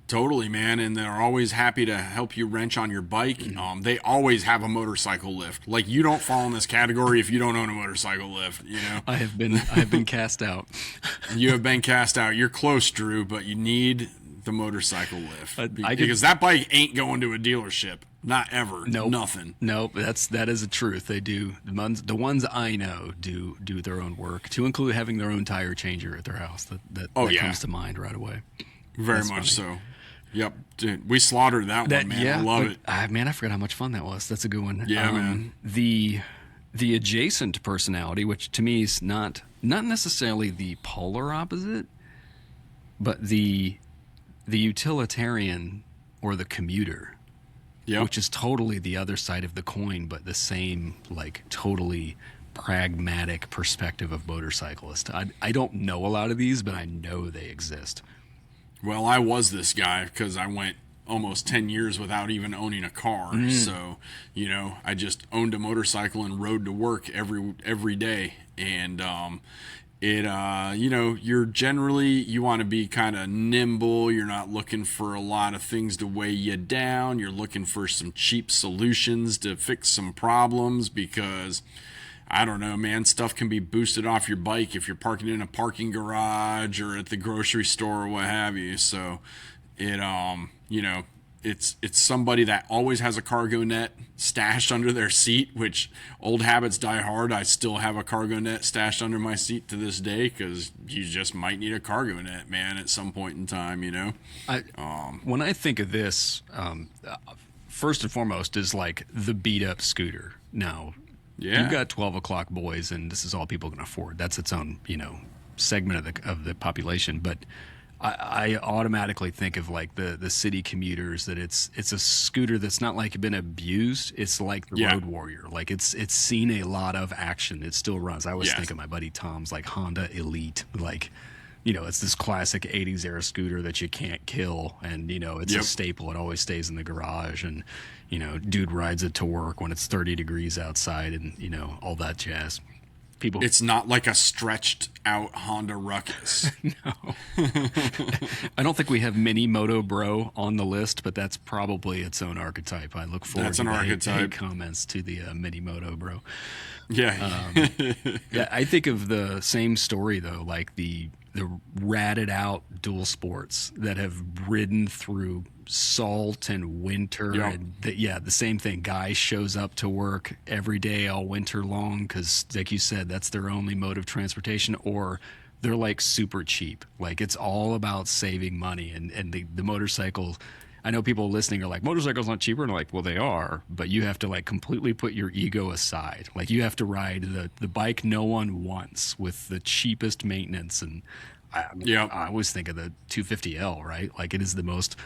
Totally, man, and they're always happy to help you wrench on your bike. They always have a motorcycle lift. Like, you don't fall in this category if you don't own a motorcycle lift. You know, I have been cast out. You have been cast out. You're close, Drew, but you need the motorcycle lift because that bike ain't going to a dealership. Not ever. Nope. Nothing. Nope. That is a truth. They do. The ones I know do their own work, to include having their own tire changer at their house. That comes to mind right away. Very much so. Yep, dude, we slaughtered that one, man. I love it. Man, I forgot how much fun that was. That's a good one. Yeah, man. The adjacent personality, which to me is not necessarily the polar opposite, but the utilitarian or the commuter, which is totally the other side of the coin, but the same, like, totally pragmatic perspective of motorcyclist. I don't know a lot of these, but I know they exist. Well, I was this guy because I went almost 10 years without even owning a car. So, you know, I just owned a motorcycle and rode to work every day. And you know, you want to be kind of nimble. You're not looking for a lot of things to weigh you down. You're looking for some cheap solutions to fix some problems because, I don't know, man, stuff can be boosted off your bike if you're parking in a parking garage or at the grocery store or what have you. So it, you know, it's somebody that always has a cargo net stashed under their seat, which old habits die hard. I still have a cargo net stashed under my seat to this day because you just might need a cargo net, man, at some point in time, you know? When I think of this, first and foremost is like the beat up scooter. Now, Yeah. you've got 12 o'clock boys, and this is all people can afford. That's its own, segment of the population. But I automatically think of like the city commuters, that it's a scooter that's not like been abused. It's like the Yeah. Road Warrior. Like it's seen a lot of action. It still runs. I always Yes. think of my buddy Tom's like Honda Elite. Like, it's this classic 80s era scooter that you can't kill. And, it's a Yep. staple. It always stays in the garage. And, dude rides it to work when it's 30 degrees outside and, all that jazz. People. It's not like a stretched out Honda Ruckus. I don't think we have Mini Moto Bro on the list, but that's probably its own archetype. I look forward That's to an the archetype. comments to the Mini Moto Bro. Yeah. Yeah, I think of the same story though, like the ratted out dual sports that have ridden through salt and winter. Yep. And the same thing. Guy shows up to work every day all winter long because, like you said, that's their only mode of transportation, or they're like super cheap. Like it's all about saving money. And the motorcycle, I know people listening are like, motorcycles not cheaper. And I'm like, well, they are, but you have to like completely put your ego aside. Like you have to ride the bike no one wants with the cheapest maintenance. And Yep. I always think of the 250L, right? Like it is the most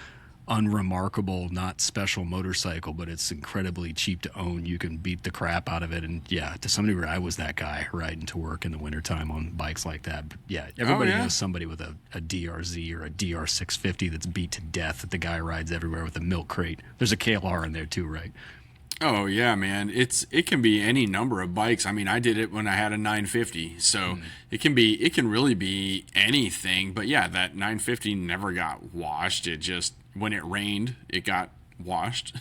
unremarkable, not special motorcycle, but it's incredibly cheap to own. You can beat the crap out of it. And yeah, to some degree, I was that guy riding to work in the wintertime on bikes like that. But yeah, everybody knows somebody with a DRZ or a DR650 that's beat to death that the guy rides everywhere with a milk crate. There's a KLR in there too, right? Oh yeah, man. It can be any number of bikes. I mean, I did it when I had a 950, so it can really be anything. But yeah, that 950 never got washed. It just, when it rained, it got washed.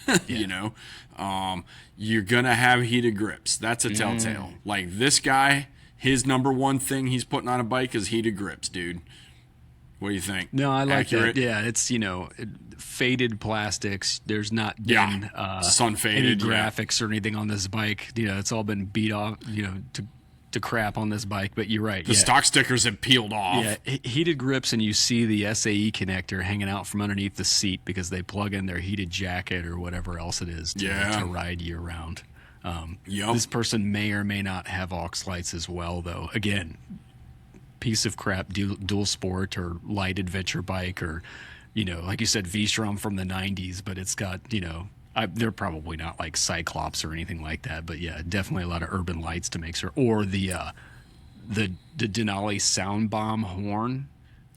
You're gonna have heated grips. That's a telltale. Like this guy, his number one thing he's putting on a bike is heated grips, dude. What do you think? No, I like Accurate? that. Yeah, it's faded plastics. There's not been sun any faded. graphics or anything on this bike. It's all been beat off. To crap on this bike. But you're right. The stock stickers have peeled off. Yeah, heated grips, and you see the SAE connector hanging out from underneath the seat because they plug in their heated jacket or whatever else it is to ride year round. This person may or may not have aux lights as well, though. Again, piece of crap dual sport or light adventure bike, or like you said, V-Strom from the 90s, but it's got they're probably not like Cyclops or anything like that, but yeah, definitely a lot of urban lights to make sure. Or the Denali sound bomb horn.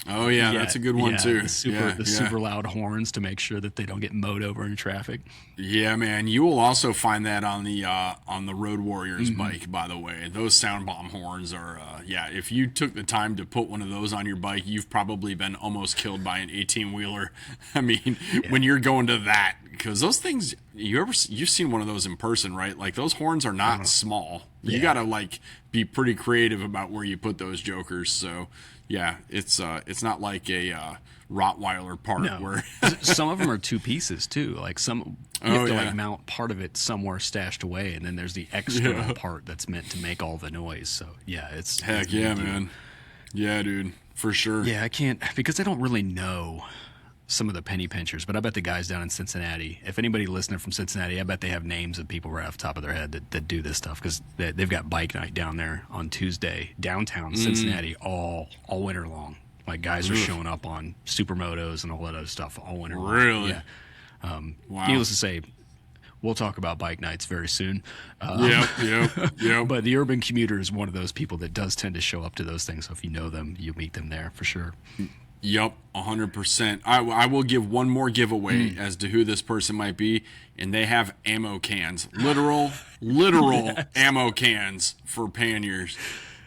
Oh yeah, that's a good one too. The super loud horns to make sure that they don't get mowed over in traffic. Yeah, man. You will also find that on the Road Warriors bike, by the way. Those sound bomb horns are if you took the time to put one of those on your bike, you've probably been almost killed by an 18-wheeler. I mean, when you're going to that, because those things, you've seen one of those in person, right? Like those horns are not small. You got to like be pretty creative about where you put those jokers. So, yeah, it's not like a Rottweiler part where some of them are two pieces too. Like some you have to like mount part of it somewhere stashed away, and then there's the external part that's meant to make all the noise. So yeah, it's man. Yeah, dude, for sure. Yeah, I can't, because I don't really know some of the penny pinchers, but I bet the guys down in Cincinnati, if anybody listening from Cincinnati, I bet they have names of people right off the top of their head that do this stuff, because they've got bike night down there on Tuesday, downtown Cincinnati, all winter long. Like guys are showing up on supermotos and all that other stuff all winter long. Really? Yeah. Wow. Needless to say, we'll talk about bike nights very soon. Yep. But the urban commuter is one of those people that does tend to show up to those things. So if you know them, you meet them there for sure. Yep, 100%. I will give one more giveaway as to who this person might be, and they have ammo cans, literal ammo cans for panniers.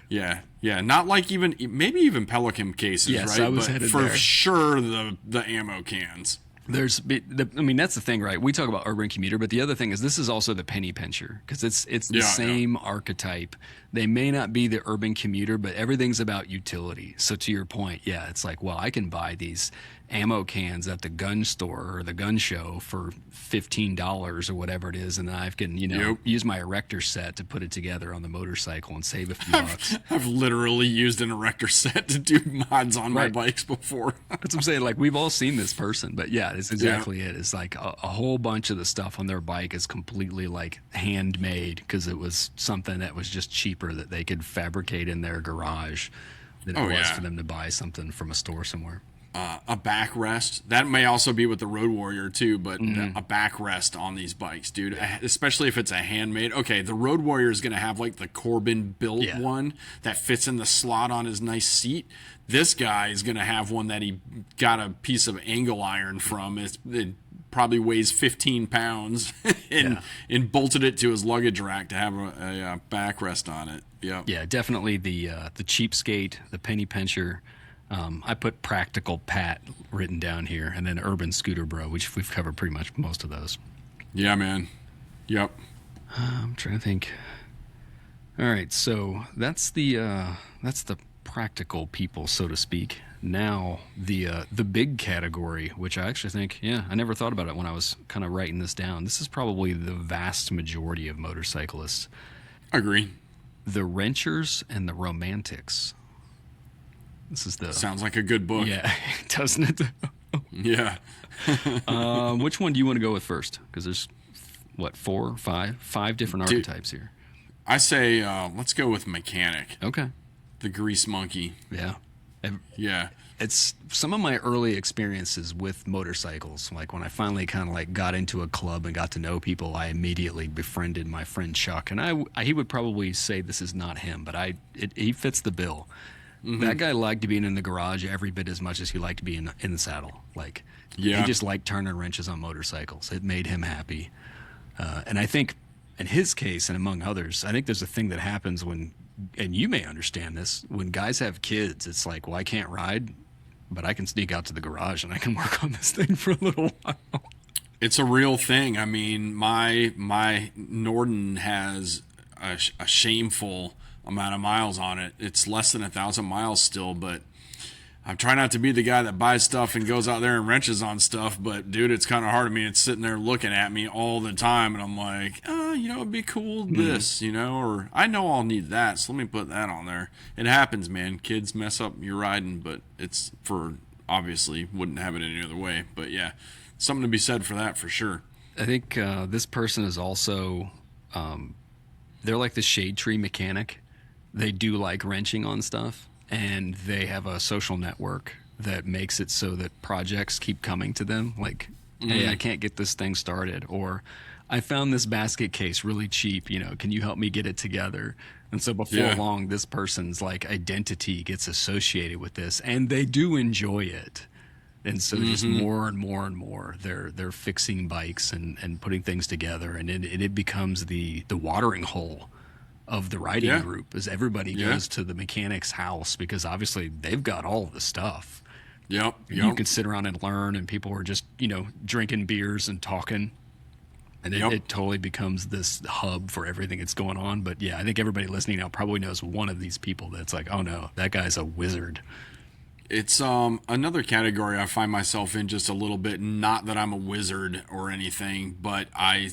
Yeah, not like maybe even Pelican cases, yes, right? I was but headed for there. sure the ammo cans. That's the thing, right? We talk about urban commuter, but the other thing is this is also the penny pincher, because it's the same archetype. They may not be the urban commuter, but everything's about utility. So to your point, it's like, well, I can buy these ammo cans at the gun store or the gun show for $15 or whatever it is, and then I can, Yep. use my erector set to put it together on the motorcycle and save a few bucks. I've literally used an erector set to do mods on my Right. bikes before. That's what I'm saying. Like, we've all seen this person, but yeah, it's exactly it. It's like a whole bunch of the stuff on their bike is completely like handmade because it was something that was just cheaper that they could fabricate in their garage than it Oh, was yeah. for them to buy something from a store somewhere. A backrest. That may also be with the Road Warrior too, but Mm-hmm. a backrest on these bikes, dude. Especially if it's a handmade. Okay, the Road Warrior is going to have like the Corbin built Yeah. one that fits in the slot on his nice seat. This guy is going to have one that he got a piece of angle iron from. It probably weighs 15 pounds and bolted it to his luggage rack to have a backrest on it. Yep. Yeah, definitely the cheapskate, the penny pincher. I put practical Pat written down here, and then urban scooter bro, which we've covered pretty much most of those. Yeah, man. Yep. I'm trying to think. All right, so that's the practical people, so to speak. Now the big category, which I actually think, I never thought about it when I was kind of writing this down. This is probably the vast majority of motorcyclists. Agree. The wrenchers and the romantics. This is the Sounds like a good book. yeah, doesn't it? Yeah. Which one do you want to go with first? Because there's what, five different Dude. archetypes here. I say let's go with mechanic, Okay, the grease monkey. yeah. Yeah. It's some of my early experiences with motorcycles. Like when I finally kind of like got into a club and got to know people, I immediately befriended my friend Chuck, and he would probably say this is not him, but he fits the bill. That guy liked being in the garage every bit as much as he liked being in the saddle. Like, Yeah. he just liked turning wrenches on motorcycles. It made him happy. And I think in his case, and among others, I think there's a thing that happens when, and you may understand this, when guys have kids, it's like, well, I can't ride, but I can sneak out to the garage and I can work on this thing for a little while. It's a real thing. I mean, my Norden has a shameful amount of miles on it. It's less than 1,000 miles still, but I'm trying not to be the guy that buys stuff and goes out there and wrenches on stuff. But dude, it's kind of hard. I mean, it's sitting there looking at me all the time, and I'm like, it'd be cool this, or I know I'll need that, so let me put that on there. It happens, man. Kids mess up your riding, but it's for obviously wouldn't have it any other way. But yeah, something to be said for that for sure. I think this person is also, they're like the shade tree mechanic. They do like wrenching on stuff, and they have a social network that makes it so that projects keep coming to them. Like, hey, I can't get this thing started, or I found this basket case really cheap. Can you help me get it together? And so before long, this person's like identity gets associated with this, and they do enjoy it. And so just more and more and more, they're fixing bikes and putting things together, and it becomes the watering hole of the riding group, as everybody goes to the mechanic's house, because obviously they've got all the stuff. Yep. You can sit around and learn, and people are just drinking beers and talking, and it totally becomes this hub for everything that's going on. But yeah, I think everybody listening now probably knows one of these people that's like, oh no, that guy's a wizard. It's another category I find myself in just a little bit. Not that I'm a wizard or anything, but I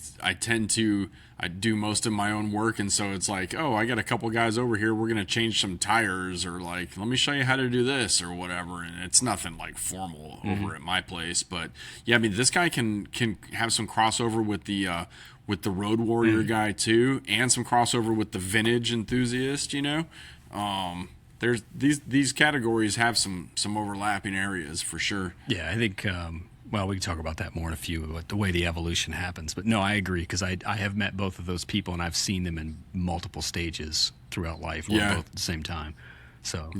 do most of my own work, and so it's like, oh, I got a couple guys over here, we're gonna change some tires, or like, let me show you how to do this or whatever. And it's nothing like formal over at my place, but yeah, I mean, this guy can have some crossover with the Road Warrior guy too, and some crossover with the vintage enthusiast. There's these categories have some overlapping areas for sure. Yeah, I think, we can talk about that more in a few, the way the evolution happens. But no, I agree, because I have met both of those people, and I've seen them in multiple stages throughout life, or both at the same time. So,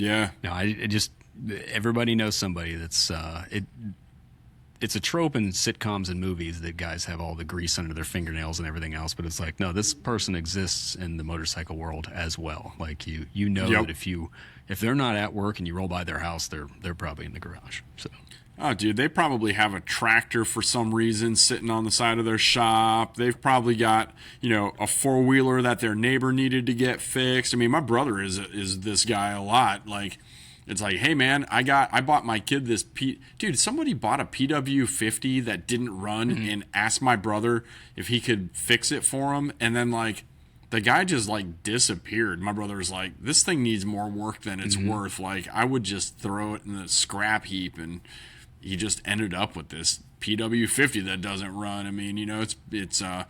everybody knows somebody that's, it's a trope in sitcoms and movies that guys have all the grease under their fingernails and everything else, but it's like, no, this person exists in the motorcycle world as well. Like that if they're not at work and you roll by their house, they're probably in the garage. So, oh, dude, they probably have a tractor for some reason sitting on the side of their shop. They've probably got a four-wheeler that their neighbor needed to get fixed. I mean, my brother is this guy a lot. Like, It's like, hey man, I bought my kid this dude. Somebody bought a PW50 that didn't run and asked my brother if he could fix it for him, and then like the guy just like disappeared. My brother was like, this thing needs more work than it's worth. Like I would just throw it in the scrap heap, and he just ended up with this PW50 that doesn't run. I mean, you know, it's a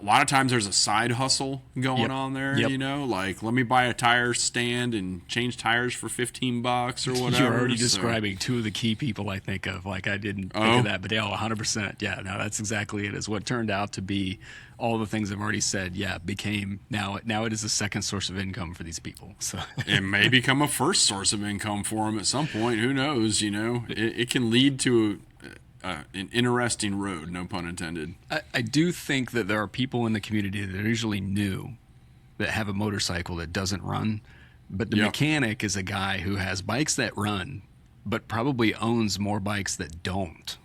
lot of times there's a side hustle going on there, you know, like let me buy a tire stand and change tires for $15 or whatever. You're already describing two of the key people I think of. Like I didn't think of that, but 100%. Yeah, no, that's exactly it. Is what turned out to be all the things I've already said. Yeah, became now it is a second source of income for these people. So it may become a first source of income for them at some point. Who knows? You know, it can lead to an interesting road, no pun intended. I do think that there are people in the community that are usually new that have a motorcycle that doesn't run, but the mechanic is a guy who has bikes that run, but probably owns more bikes that don't.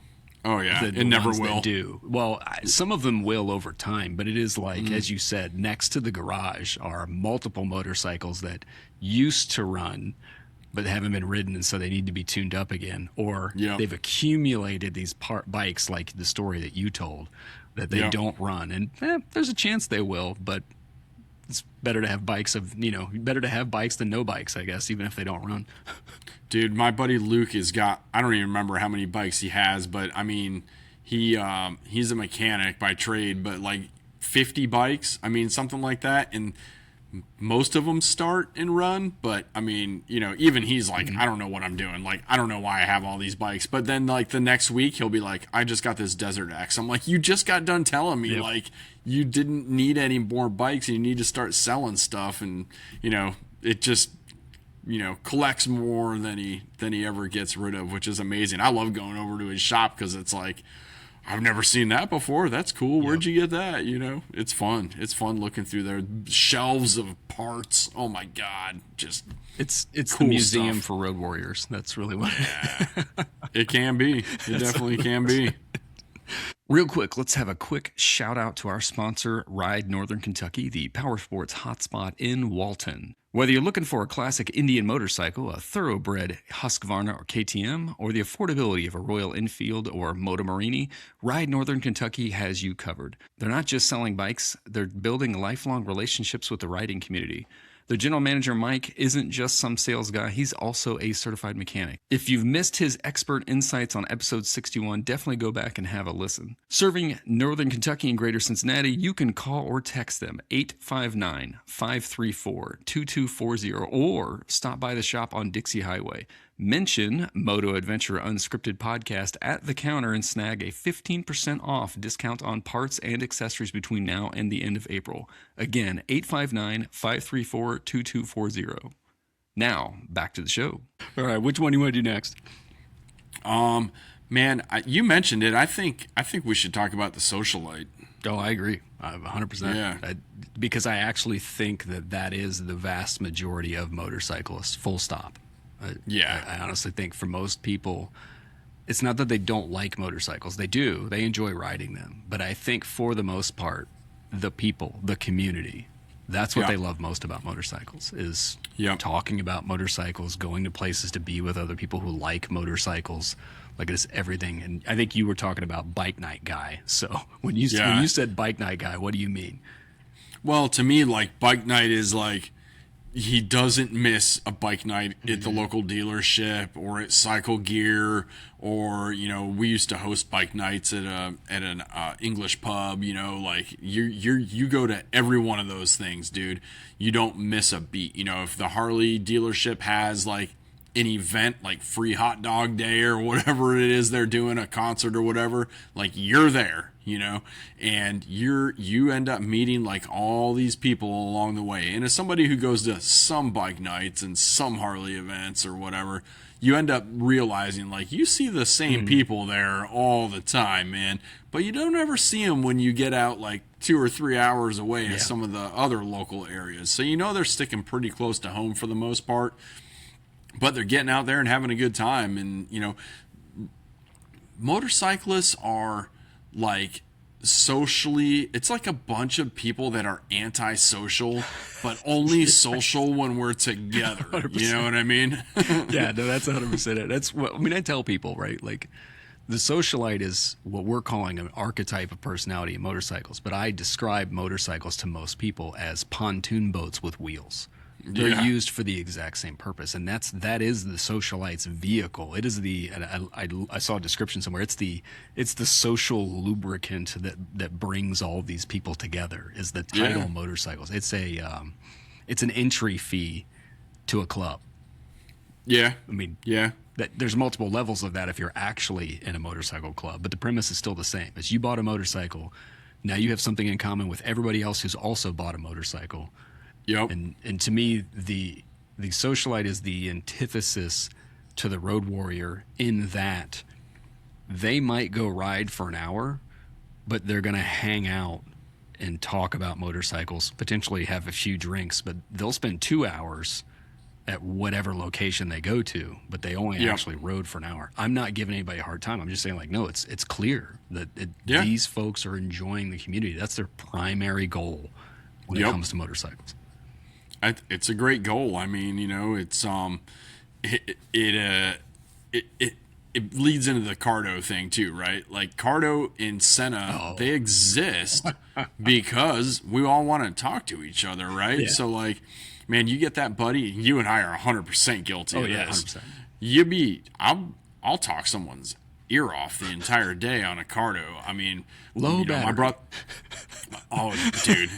Oh yeah, it never will. Do well. Some of them will over time, but it is like, as you said, next to the garage are multiple motorcycles that used to run, but haven't been ridden, and so they need to be tuned up again. Or they've accumulated these bikes, like the story that you told, that they don't run. And there's a chance they will, but it's better to have bikes better to have bikes than no bikes, I guess, even if they don't run. Dude, my buddy Luke has got, I don't even remember how many bikes he has, but I mean, he's a mechanic by trade, but like 50 bikes, I mean, something like that. And most of them start and run, but I mean, you know, even he's like, I don't know what I'm doing. Like, I don't know why I have all these bikes. But then like the next week he'll be like, I just got this Desert X. I'm like, you just got done telling me like you didn't need any more bikes and you need to start selling stuff. And, you know, it just, you know, collects more than he ever gets rid of, which is amazing. I love going over to his shop because it's like, I've never seen that before. That's cool. Where'd you get that? You know, it's fun. It's fun looking through there. Shelves of parts. Oh my God. Just it's cool the museum stuff. for road warriors. That's really what it can be. It definitely can be. Real quick, let's have a quick shout out to our sponsor, Ride Northern Kentucky, the power sports hotspot in Walton. Whether you're looking for a classic Indian motorcycle, a thoroughbred Husqvarna or KTM, or the affordability of a Royal Enfield or Motomarini, Ride Northern Kentucky has you covered. They're not just selling bikes, they're building lifelong relationships with the riding community. Their general manager, Mike, isn't just some sales guy. He's also a certified mechanic. If you've missed his expert insights on episode 61, definitely go back and have a listen. Serving Northern Kentucky and Greater Cincinnati, you can call or text them 859-534-2240 or stop by the shop on Dixie Highway. Mention Moto Adventure Unscripted Podcast at the counter and snag a 15% off discount on parts and accessories between now and the end of April. Again, 859-534-2240. Now, back to the show. All right, which one do you want to do next? Man, you mentioned it. I think we should talk about the Socialite. Oh, I agree. 100%. Yeah. Because I actually think that is the vast majority of motorcyclists, full stop. I honestly think for most people, it's not that they don't like motorcycles. They do. They enjoy riding them. But I think for the most part, the people, the community, that's what they love most about motorcycles is talking about motorcycles, going to places to be with other people who like motorcycles. Like it's everything. And I think you were talking about bike night guy. So when you said bike night guy, what do you mean? Well, to me, like bike night is like, he doesn't miss a bike night at the local dealership or at Cycle Gear, or you know, we used to host bike nights at an English pub. You know, like you go to every one of those things, dude. You don't miss a beat. You know, if the Harley dealership has like an event like free hot dog day or whatever it is they're doing, a concert or whatever, like you're there, you know, and you end up meeting like all these people along the way. And as somebody who goes to some bike nights and some Harley events or whatever, you end up realizing like you see the same people there all the time, man, but you don't ever see them when you get out like 2 or 3 hours away at some of the other local areas. So you know they're sticking pretty close to home for the most part. But they're getting out there and having a good time. And, you know, motorcyclists are like socially, it's like a bunch of people that are antisocial, but only social when we're together. 100%. You know what I mean? Yeah, no, that's 100% it. That's what I mean. I tell people, right? Like, the socialite is what we're calling an archetype of personality in motorcycles, but I describe motorcycles to most people as pontoon boats with wheels. They're Yeah. used for the exact same purpose, and that is the socialite's vehicle. It is the and I saw a description somewhere. It's the social lubricant that brings all these people together. Is the title Yeah. motorcycles? It's an entry fee to a club. Yeah. I mean, Yeah. that there's multiple levels of that if you're actually in a motorcycle club, but the premise is still the same. As you bought a motorcycle, now you have something in common with everybody else who's also bought a motorcycle. Yep. And to me, the socialite is the antithesis to the road warrior in that they might go ride for an hour, but they're going to hang out and talk about motorcycles, potentially have a few drinks, but they'll spend 2 hours at whatever location they go to, but they only Yep. actually rode for an hour. I'm not giving anybody a hard time. I'm just saying, like, no, it's clear that Yeah. these folks are enjoying the community. That's their primary goal when it Yep. comes to motorcycles. It's a great goal. I mean, you know, it's it leads into the Cardo thing too, right? Like Cardo and Senna, they exist because we all want to talk to each other, right? Yeah. So like, man, you get that buddy. You and I are 100% guilty of yeah, this. 100%. I'll talk someone's ear off the entire day on a Cardo. I mean, Low my battery. brother. Oh, dude,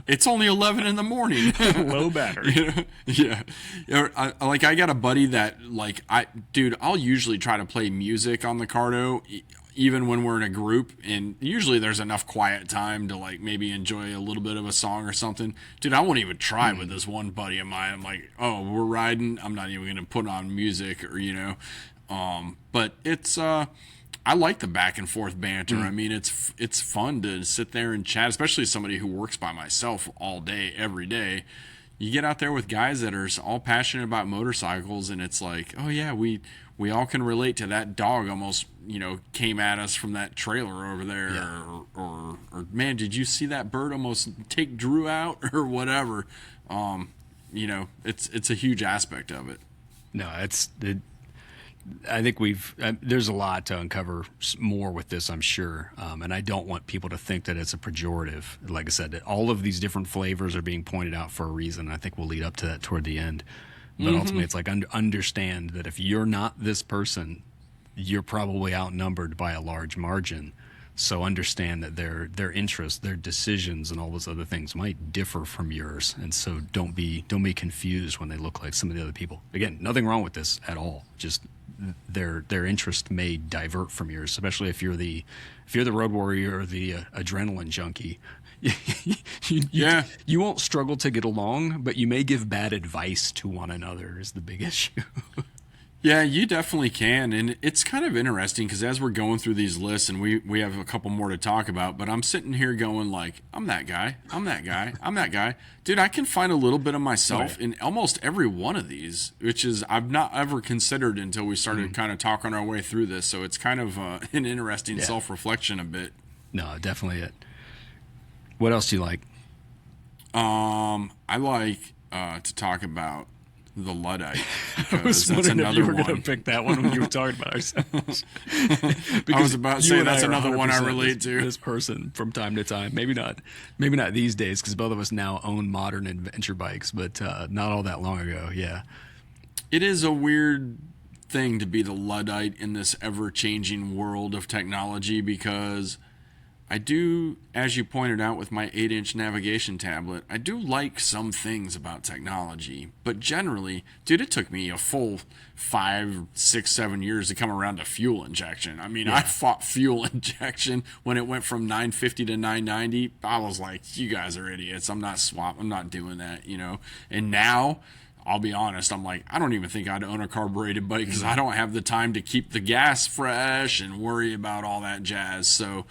it's only 11 in the morning. Low battery. Yeah. I got a buddy that I'll usually try to play music on the Cardo, even when we're in a group, and usually there's enough quiet time to like maybe enjoy a little bit of a song or something. Dude, I won't even try with this one buddy of mine. I'm like, oh, we're riding. I'm not even going to put on music but it's, I like the back and forth banter. I mean, it's fun to sit there and chat, especially somebody who works by myself all day, every day. You get out there with guys that are all passionate about motorcycles, and it's like, oh yeah, we all can relate to that dog almost, came at us from that trailer over there, Yeah. or man, did you see that bird almost take Drew out or whatever? It's a huge aspect of it. No, I think there's a lot to uncover more with this, I'm sure. And I don't want people to think that it's a pejorative. Like I said, that all of these different flavors are being pointed out for a reason. I think we'll lead up to that toward the end. But ultimately, it's like understand that if you're not this person, you're probably outnumbered by a large margin. So understand that their interests, their decisions, and all those other things might differ from yours. And so don't be confused when they look like some of the other people. Again, nothing wrong with this at all. Just their interest may divert from yours, especially if you're the road warrior or the adrenaline junkie. You won't struggle to get along, but you may give bad advice to one another is the big issue. Yeah, you definitely can. And it's kind of interesting because as we're going through these lists, and we have a couple more to talk about, but I'm sitting here going like, I'm that guy, I'm that guy, I'm that guy. Dude, I can find a little bit of myself in almost every one of these, which is I've not ever considered until we started kind of talking our way through this. So it's kind of an interesting self-reflection a bit. No, definitely it. What else do you like? I like to talk about the Luddite. I was wondering if you were going to pick that one when you were talking about ourselves. I was about to say that's another one I relate to. This person from time to time. Maybe not these days because both of us now own modern adventure bikes, but not all that long ago. Yeah. It is a weird thing to be the Luddite in this ever-changing world of technology because I do, as you pointed out with my 8-inch navigation tablet, I do like some things about technology. But generally, dude, it took me a full 5, 6, 7 years to come around to fuel injection. I mean, I fought fuel injection when it went from 950 to 990. I was like, you guys are idiots. I'm not doing that, And now, I'll be honest, I'm like, I don't even think I'd own a carbureted bike because I don't have the time to keep the gas fresh and worry about all that jazz. So,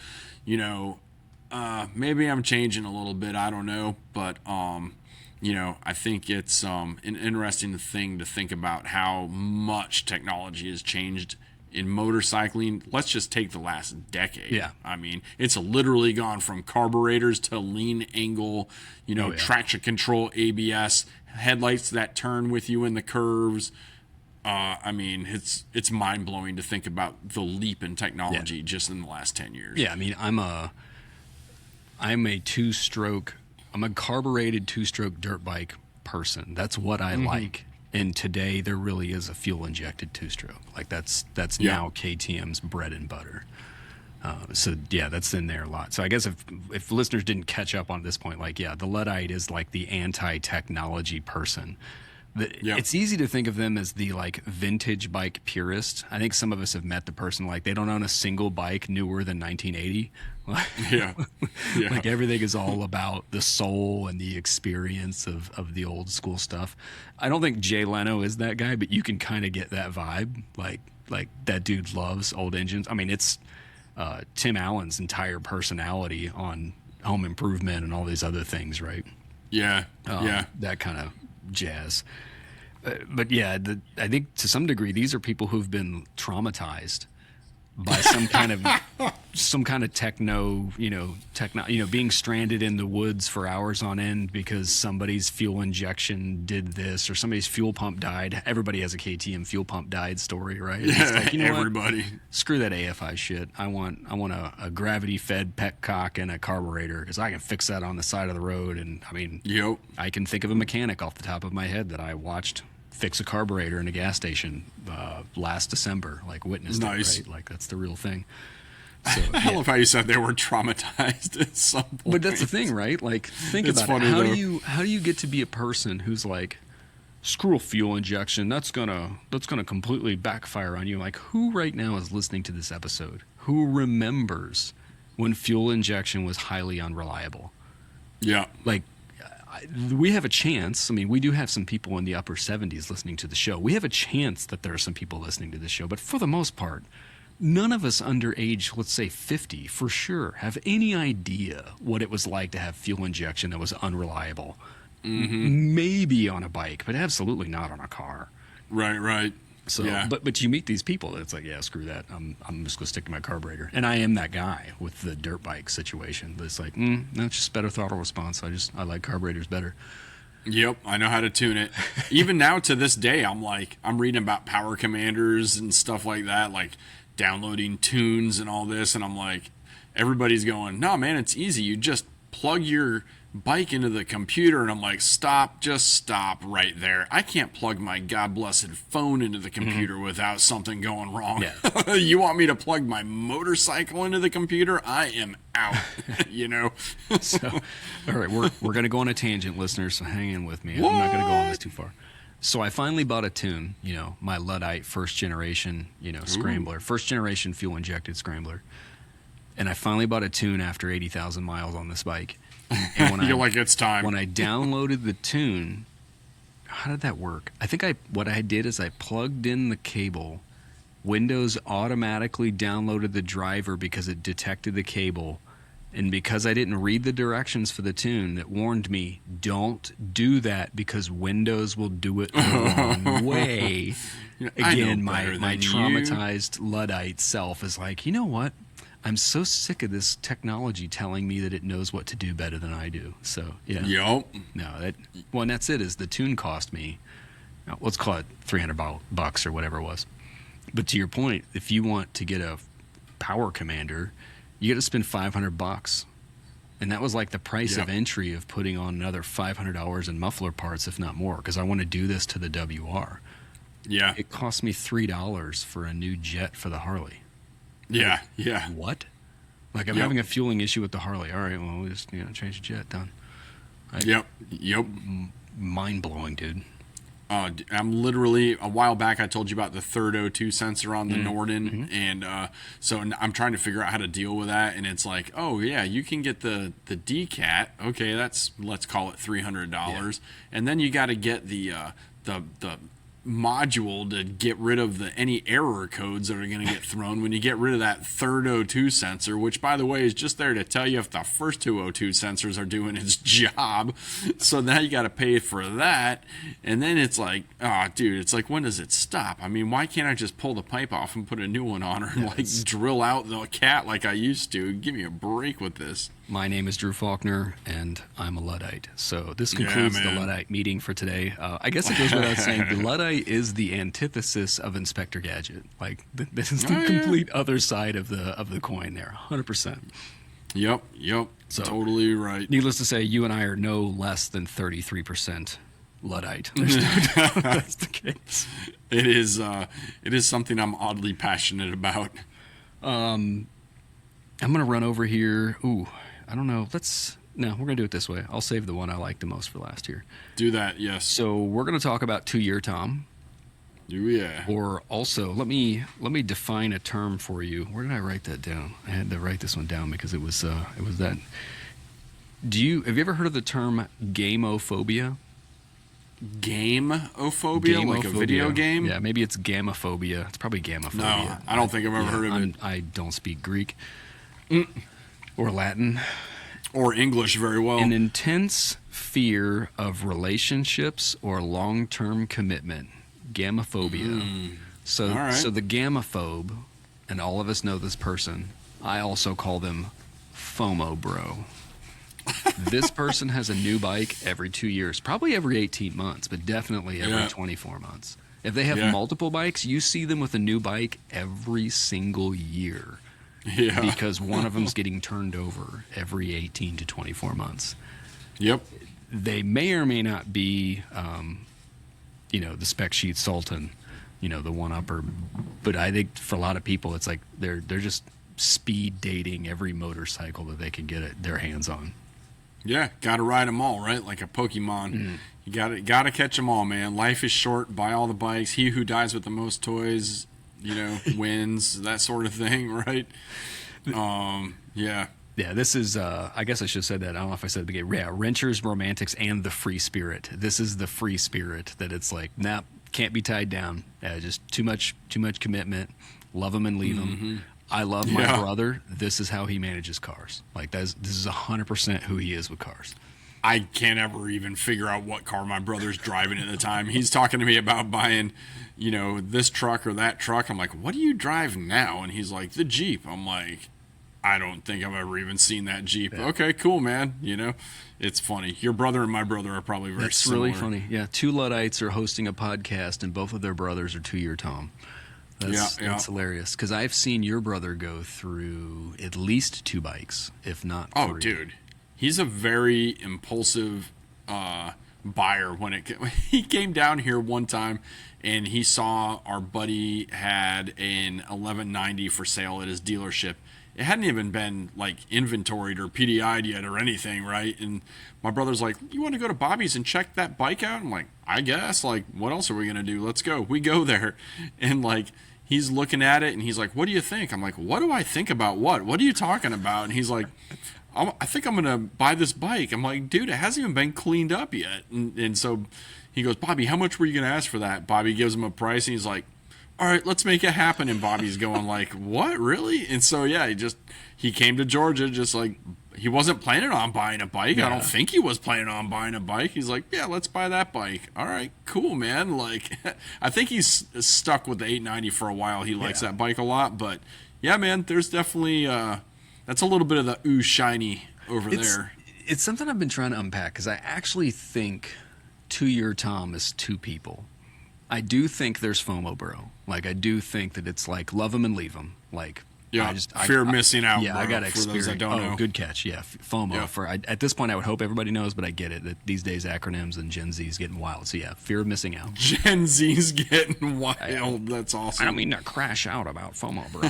maybe I'm changing a little bit. I don't know. But, I think it's an interesting thing to think about how much technology has changed in motorcycling, let's just take the last decade. Yeah. I mean, it's literally gone from carburetors to lean angle, traction control, ABS, headlights that turn with you in the curves. I mean, it's mind blowing to think about the leap in technology just in the last 10 years. Yeah, I mean, I'm a carbureted two-stroke dirt bike person. That's what I like. And today there really is a fuel injected two-stroke. Like that's now KTM's bread and butter. So yeah, that's in there a lot. So I guess if listeners didn't catch up on this point, like, yeah, the Luddite is like the anti-technology person. It's easy to think of them as the like vintage bike purist. I think some of us have met the person, like they don't own a single bike newer than 1980. Like everything is all about the soul and the experience of the old school stuff. I don't think Jay Leno is that guy, but you can kind of get that vibe. Like that dude loves old engines. I mean, it's Tim Allen's entire personality on Home Improvement and all these other things, right? That kind of jazz. But yeah, I think to some degree these are people who've been traumatized by some kind of techno, being stranded in the woods for hours on end because somebody's fuel injection did this or somebody's fuel pump died. Everybody has a KTM fuel pump died story, right? Yeah, like, everybody. What? Screw that AFI shit. I want a gravity fed petcock and a carburetor because I can fix that on the side of the road. And I mean, I can think of a mechanic off the top of my head that I watched fix a carburetor in a gas station last December, like witnessed it, right? Like that's the real thing. So, I love how you said they were traumatized at some point. But that's the thing, right? Like think about it. How do you get to be a person who's like, screw a fuel injection, that's gonna completely backfire on you? Like who right now is listening to this episode who remembers when fuel injection was highly unreliable? Yeah. Like we have a chance. I mean, we do have some people in the upper 70s listening to the show. We have a chance that there are some people listening to the show, but for the most part, none of us under age, let's say 50, for sure, have any idea what it was like to have fuel injection that was unreliable. Maybe on a bike, but absolutely not on a car. Right. So, but you meet these people that's like, yeah, screw that. I'm just gonna stick to my carburetor. And I am that guy with the dirt bike situation. But it's like, that's just better throttle response. I like carburetors better. Yep, I know how to tune it. Even now to this day, I'm reading about power commanders and stuff like that, like downloading tunes and all this, and I'm like, everybody's going, no man, it's easy. You just plug your bike into the computer, and I'm like, just stop right there. I can't plug my god blessed phone into the computer without something going wrong. Yeah. You want me to plug my motorcycle into the computer? I am out. So all right, we're gonna go on a tangent, listeners, so hang in with me. What? I'm not gonna go on this too far. So I finally bought a tune, my Luddite first generation, scrambler, first generation fuel injected scrambler. And I finally bought a tune after 80,000 miles on this bike. And when like, it's time. When I downloaded the tune, how did that work? I think what I did is I plugged in the cable. Windows automatically downloaded the driver because it detected the cable. And because I didn't read the directions for the tune, it warned me, don't do that because Windows will do it the wrong way. Again, my traumatized Luddite self is like, you know what? I'm so sick of this technology telling me that it knows what to do better than I do. So, yeah. Yep. No, and that's it, is the tune cost me, let's call it $300 or whatever it was. But to your point, if you want to get a power commander, you got to spend $500. And that was like the price of entry of putting on another $500 in muffler parts, if not more, because I want to do this to the WR. Yeah. It cost me $3 for a new jet for the Harley. Yeah. What? Like, I'm having a fueling issue with the Harley. All right, well, we'll just change the jet. Done. Yep. Mind blowing, dude. I'm literally, a while back I told you about the third O2 sensor on the Norden, and so I'm trying to figure out how to deal with that. And it's like, oh yeah, you can get the DCAT. Okay, that's, let's call it $300, and then you got to get the module to get rid of any error codes that are going to get thrown when you get rid of that third O2 sensor, which, by the way, is just there to tell you if the first two O2 sensors are doing its job. So now you got to pay for that. And then it's like, oh, dude, it's like, when does it stop? I mean, why can't I just pull the pipe off and put a new one on, or like drill out the cat like I used to? Give me a break with this. My name is Drew Faulkner, and I'm a Luddite. So this concludes the Luddite meeting for today. I guess it goes without saying, the Luddite is the antithesis of Inspector Gadget. Like, this is the complete other side of the coin there, 100%. Yep, so, totally right. Needless to say, you and I are no less than 33% Luddite. That's the case. It is something I'm oddly passionate about. I'm going to run over here. Ooh, I don't know. We're going to do it this way. I'll save the one I like the most for last year. Do that, yes. So we're going to talk about 2-year Tom. Yeah. Or also, let me define a term for you. Where did I write that down? I had to write this one down because it was that. Have you ever heard of the term gamophobia? Gamophobia? Like a video game? Yeah, maybe it's gamophobia. It's probably gamophobia. No, I don't think I've ever heard of it. I don't speak Greek or Latin. Or English very well. An intense fear of relationships or long-term commitment. Gamophobia. So the gamophobe, and all of us know this person, I also call them FOMO bro. This person has a new bike every 2 years, probably every 18 months, but definitely every 24 months. If they have multiple bikes, you see them with a new bike every single year. Yeah. Because one of them's getting turned over every 18 to 24 months. Yep. They may or may not be, the spec sheet Sultan, the one-upper. But I think for a lot of people, it's like they're just speed dating every motorcycle that they can get their hands on. Yeah, got to ride them all, right? Like a Pokemon. You got to catch them all, man. Life is short. Buy all the bikes. He who dies with the most toys, wins, that sort of thing, right? Yeah. Yeah, this is, I guess I should have said that. I don't know if I said it at the beginning. Yeah, wrenchers, romantics, and the free spirit. This is the free spirit that it's like, nah, can't be tied down. Just too much commitment. Love them and leave them. I love my brother. This is how he manages cars. Like, this is 100% who he is with cars. I can't ever even figure out what car my brother's driving at the time. He's talking to me about buying, this truck or that truck. I'm like, what do you drive now? And he's like, the Jeep. I'm like, I don't think I've ever even seen that Jeep. Yeah. Okay, cool, man. It's funny. Your brother and my brother are probably very similar. That's really funny. Yeah, two Luddites are hosting a podcast, and both of their brothers are 2-year Tom. That's hilarious, because I've seen your brother go through at least 2 bikes, if not 3. Oh, dude. He's a very impulsive buyer. He came down here one time, and he saw our buddy had an 1190 for sale at his dealership. It hadn't even been like inventoried or PDI'd yet or anything, right? And my brother's like, you want to go to Bobby's and check that bike out? I'm like, I guess. Like, what else are we going to do? Let's go. We go there. And like, he's looking at it and he's like, what do you think? I'm like, what do I think about what? What are you talking about? And he's like, I think I'm going to buy this bike. I'm like, dude, it hasn't even been cleaned up yet. And so he goes, Bobby, how much were you going to ask for that? Bobby gives him a price and he's like, all right, let's make it happen. And Bobby's going like, what, really? And so, yeah, he came to Georgia just like, he wasn't planning on buying a bike. Yeah. I don't think he was planning on buying a bike. He's like, yeah, let's buy that bike. All right, cool, man. Like, I think he's stuck with the 890 for a while. He likes that bike a lot. But, yeah, man, there's definitely, that's a little bit of the ooh shiny over there. It's something I've been trying to unpack because I actually think 2-year Tom is 2 people. I do think there's FOMO, bro. Like, I do think that it's like love them and leave them. Like, yeah, fear of missing out. Yeah, bro, I got to experience. For those that don't know. Good catch. Yeah, FOMO. Yeah. At this point, I would hope everybody knows, but I get it. That these days, acronyms and Gen Z's getting wild. So yeah, fear of missing out. Gen Z's getting wild. That's awesome. I don't mean to crash out about FOMO, bro.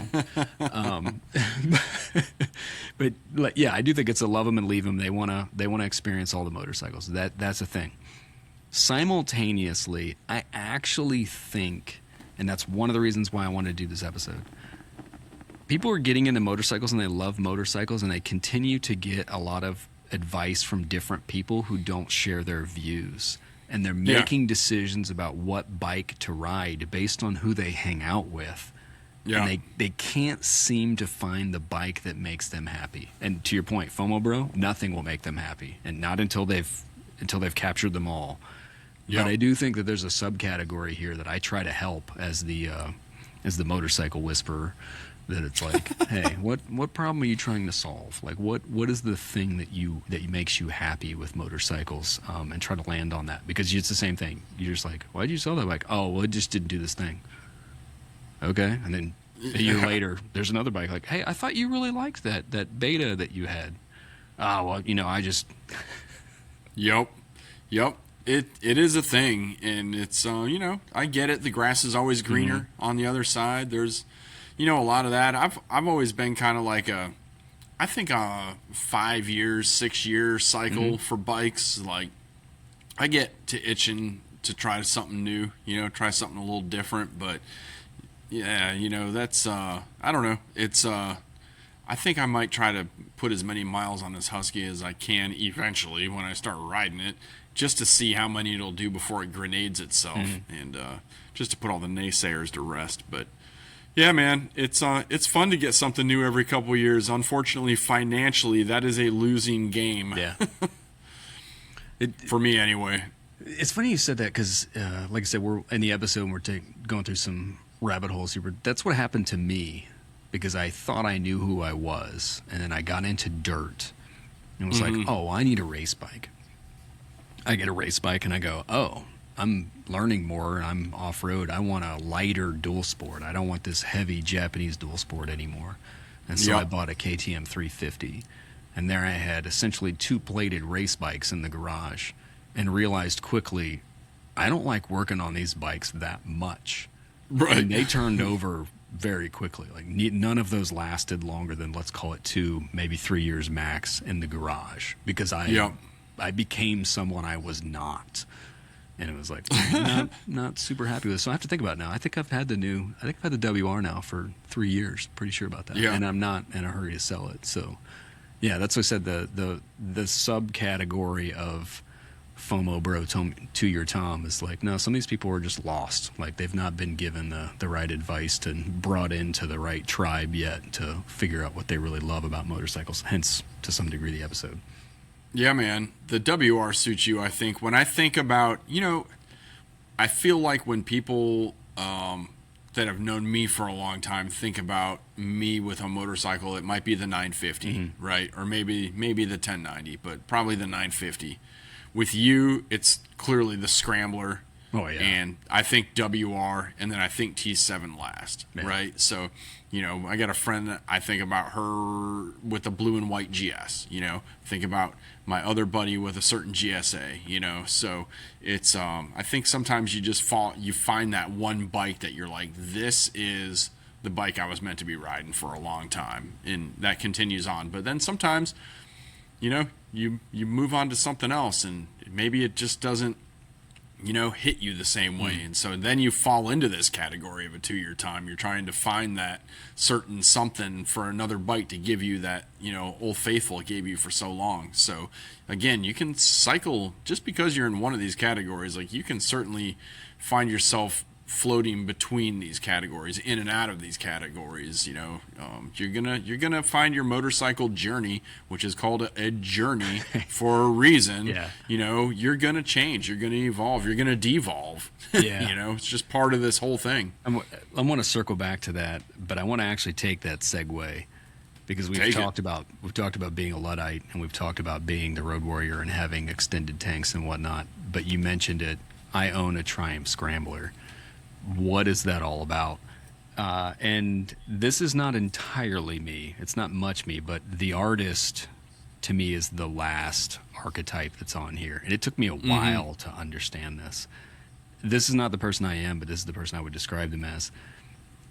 But yeah, I do think it's a love them and leave them. They wanna experience all the motorcycles. That's a thing. Simultaneously, I actually think, and that's one of the reasons why I wanted to do this episode, people are getting into motorcycles and they love motorcycles and they continue to get a lot of advice from different people who don't share their views. and they're making decisions about what bike to ride based on who they hang out with. Yeah. And they can't seem to find the bike that makes them happy. And to your point, FOMO bro, nothing will make them happy, and not until they've captured them all. Yeah. But I do think that there's a subcategory here that I try to help as the motorcycle whisperer. That it's like, hey, what problem are you trying to solve? Like, what is the thing that makes you happy with motorcycles? And try to land on that, because it's the same thing. You're just like, why'd you sell that bike? Oh, well, it just didn't do this thing. Okay, and then a year later, there's another bike. Like, hey, I thought you really liked that Beta that you had. Ah, well, I just. Yep. It is a thing, and it's I get it. The grass is always greener on the other side. There's a lot of that. I've always been kind of like a 5 years, 6 year cycle for bikes. Like, I get to itching to try something new, try something a little different. But yeah, that's I don't know. It's I think I might try to put as many miles on this Husky as I can eventually when I start riding it, just to see how many it'll do before it grenades itself, and just to put all the naysayers to rest. But yeah, man, it's fun to get something new every couple of years. Unfortunately, financially, that is a losing game. Yeah. For me, anyway. It's funny you said that, because, like I said, we're in the episode and we're going through some rabbit holes here. But that's what happened to me, because I thought I knew who I was, and then I got into dirt and was like, oh, I need a race bike. I get a race bike and I go, oh, I'm learning more. I'm off-road. I want a lighter dual sport. I don't want this heavy Japanese dual sport anymore. And so I bought a KTM 350. And there I had essentially 2 plated race bikes in the garage, and realized quickly, I don't like working on these bikes that much. Right. And they turned over very quickly. Like, none of those lasted longer than, let's call it 2, maybe 3 years max in the garage, because I became someone I was not. And it was like, not super happy with it. So I have to think about it now. I think I've had the WR now for 3 years. Pretty sure about that. Yeah. And I'm not in a hurry to sell it. So yeah, that's what I said. The subcategory of FOMO bro to your Tom is like, no, some of these people are just lost. Like, they've not been given the right advice to brought into the right tribe yet to figure out what they really love about motorcycles. Hence, to some degree, the episode. Yeah, man. The WR suits you, I think. When I think about, I feel like when people that have known me for a long time think about me with a motorcycle, it might be the 950, right? Or maybe the 1090, but probably the 950. With you, it's clearly the Scrambler. Oh, yeah. And I think WR, and then I think T7 last, right? So, I got a friend that I think about her with the blue and white GS, think about my other buddy with a certain GSA, so it's, I think sometimes you find that one bike that you're like, this is the bike I was meant to be riding for a long time, and that continues on. But then sometimes, you move on to something else, and maybe it just doesn't, hit you the same way. And so then you fall into this category of a 2 year time. You're trying to find that certain something for another bike to give you that, Old Faithful gave you for so long. So again, you can cycle just because you're in one of these categories. Like, you can certainly find yourself floating between these categories, in and out of these categories. You're gonna find your motorcycle journey, which is called a journey for a reason. Yeah. You're gonna change, you're gonna evolve, you're gonna devolve. Yeah. It's just part of this whole thing. I want to circle back to that, but I want to actually take that segue, because we've talked about being a Luddite, and we've talked about being the road warrior and having extended tanks and whatnot. But you mentioned it. I own a Triumph Scrambler. What is that all about? And this is not entirely me. It's not much me, but the artist, to me, is the last archetype that's on here. And it took me a while to understand this. This is not the person I am, but this is the person I would describe them as.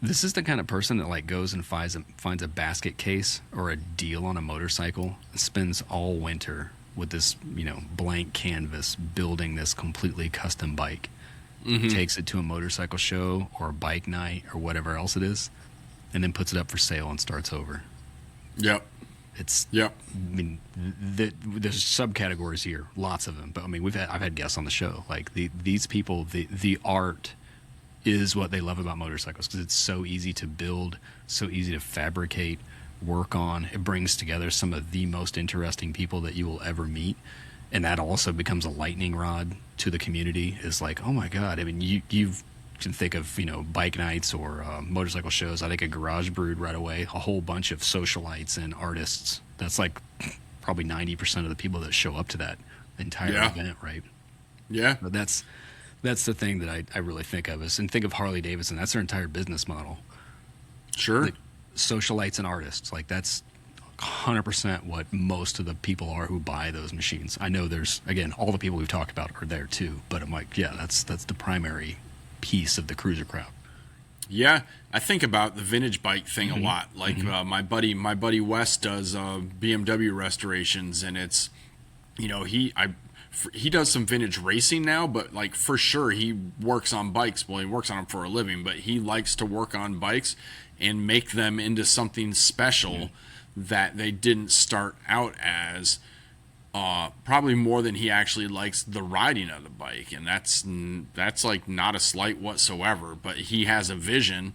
This is the kind of person that, like, goes and finds a basket case or a deal on a motorcycle and spends all winter with this, blank canvas building this completely custom bike. Takes it to a motorcycle show or a bike night or whatever else it is, and then puts it up for sale and starts over. Yep. It's, Yep. I mean, there's subcategories here, lots of them. But I mean, I've had guests on the show. Like these people, the art is what they love about motorcycles because it's so easy to build, so easy to fabricate, work on. It brings together some of the most interesting people that you will ever meet. And that also becomes a lightning rod to the community. Is like, oh my God. I mean, you can think of, bike nights or motorcycle shows. I think a Garage Brood right away, a whole bunch of socialites and artists. That's like probably 90% of the people that show up to that entire event, right? Yeah. But that's the thing that I really think of and think of Harley Davidson. That's their entire business model. Sure. Like, socialites and artists. Like that's 100% what most of the people are who buy those machines. I know there's, again, all the people we've talked about are there too, but I'm like, yeah, that's the primary piece of the cruiser crowd. Yeah, I think about the vintage bike thing a lot. Like my buddy Wes does BMW restorations, and it's, he does some vintage racing now, but like for sure he works on bikes. Well, he works on them for a living, but he likes to work on bikes and make them into something special that they didn't start out as. Probably more than he actually likes the riding of the bike, and that's like not a slight whatsoever, but he has a vision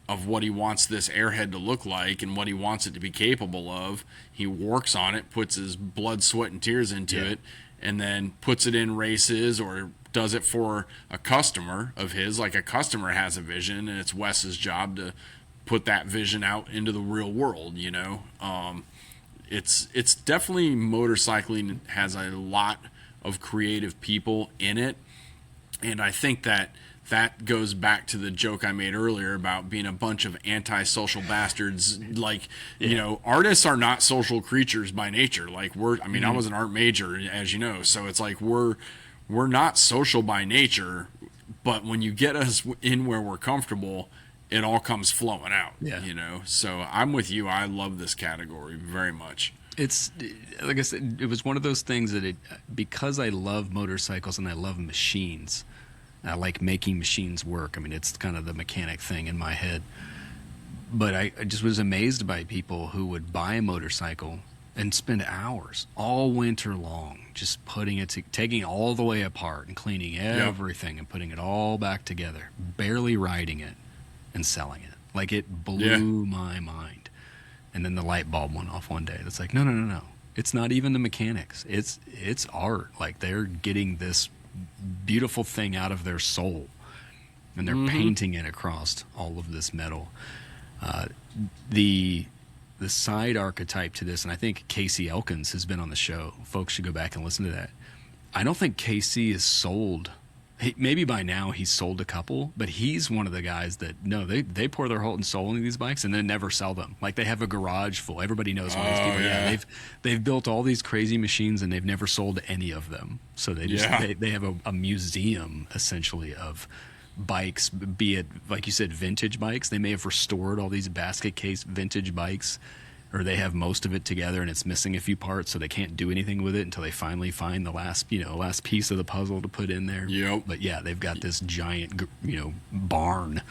of what he wants this airhead to look like and what he wants it to be capable of. He works on it, puts his blood, sweat, and tears into it, and then puts it in races or does it for a customer of his. Like a customer has a vision, and it's Wes's job to put that vision out into the real world, It's definitely, motorcycling has a lot of creative people in it, and I think that goes back to the joke I made earlier about being a bunch of antisocial bastards. Like, artists are not social creatures by nature. Like I was an art major, as you know, so it's like we're not social by nature, but when you get us in where we're comfortable, it all comes flowing out. So I'm with you. I love this category very much. It's like I said, it was one of those things that because I love motorcycles and I love machines, I like making machines work. I mean, it's kind of the mechanic thing in my head. But I just was amazed by people who would buy a motorcycle and spend hours all winter long just putting it, taking it all the way apart and cleaning everything and putting it all back together, barely riding it and selling it. Like, it blew my mind. And then the light bulb went off one day. It's like, no. It's not even the mechanics. It's art. Like, they're getting this beautiful thing out of their soul, and they're painting it across all of this metal. The side archetype to this, and I think Casey Elkins has been on the show. Folks should go back and listen to that. I don't think Casey is sold. Maybe by now he's sold a couple, but he's one of the guys that they pour their heart and soul into these bikes and then never sell them. Like, they have a garage full. Everybody knows one of these people. Yeah, they've built all these crazy machines and they've never sold any of them. So they just they have a museum essentially of bikes, be it, like you said, vintage bikes. They may have restored all these basket case vintage bikes, or they have most of it together and it's missing a few parts, so they can't do anything with it until they finally find the last piece of the puzzle to put in there. Yep. But yeah, they've got this giant, barn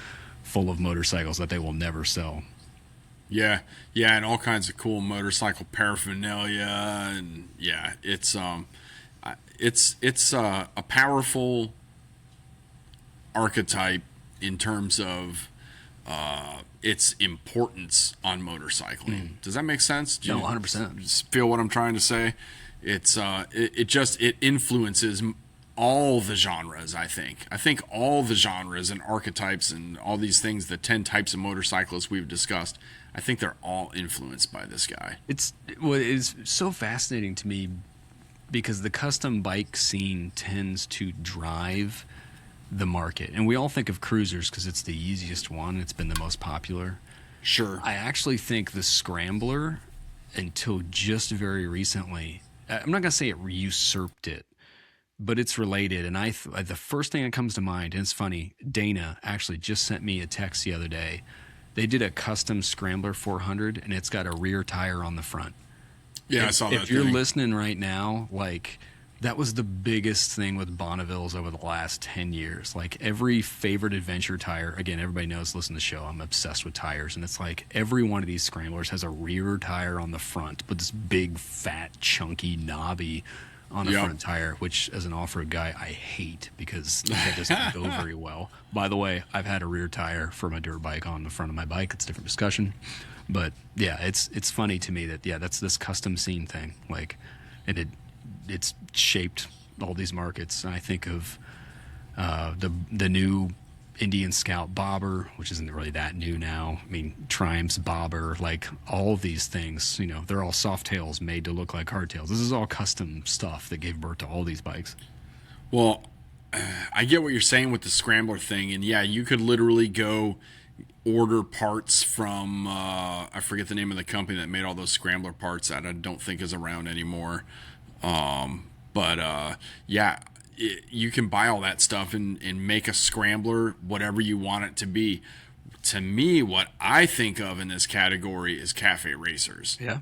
full of motorcycles that they will never sell. Yeah, and all kinds of cool motorcycle paraphernalia, and it's a powerful archetype in terms of its importance on motorcycling. Does that make sense? No, 100%. Feel what I'm trying to say? It's it influences all the genres. I think all the genres and archetypes and all these things, the 10 types of motorcyclists we've discussed, I think they're all influenced by this guy. It's so fascinating to me because the custom bike scene tends to drive the market, and we all think of cruisers because it's the easiest one. It's been the most popular. Sure. I actually think the Scrambler, until just very recently, I'm not gonna say it usurped it, but it's related. And the first thing that comes to mind, and it's funny, Dana actually just sent me a text the other day. They did a custom Scrambler 400, and it's got a rear tire on the front. Yeah, I saw that. If you're listening right now, like, That was the biggest thing with Bonnevilles over the last 10 years. Like every favorite adventure tire, again, everybody knows, listen to the show, I'm obsessed with tires. And it's like every one of these scramblers has a rear tire on the front, but this big, fat, chunky, knobby on the front tire, which as an off-road guy, I hate because that doesn't go very well. By the way, I've had a rear tire for my dirt bike on the front of my bike. It's a different discussion. But yeah, it's funny to me that, yeah, that's this custom scene thing. Like, and it's shaped all these markets. And I think of the new Indian Scout bobber, which isn't really that new now. I mean, Triumph's bobber, like all of these things, you know, they're all soft tails made to look like hardtails. This is all custom stuff that gave birth to all these bikes. Well, I get what you're saying with the scrambler thing, and yeah, you could literally go order parts from I forget the name of the company that made all those scrambler parts that I don't think is around anymore. Yeah, you can buy all that stuff and make a scrambler whatever you want it to be. To me, what I think of in this category is cafe racers. Yeah.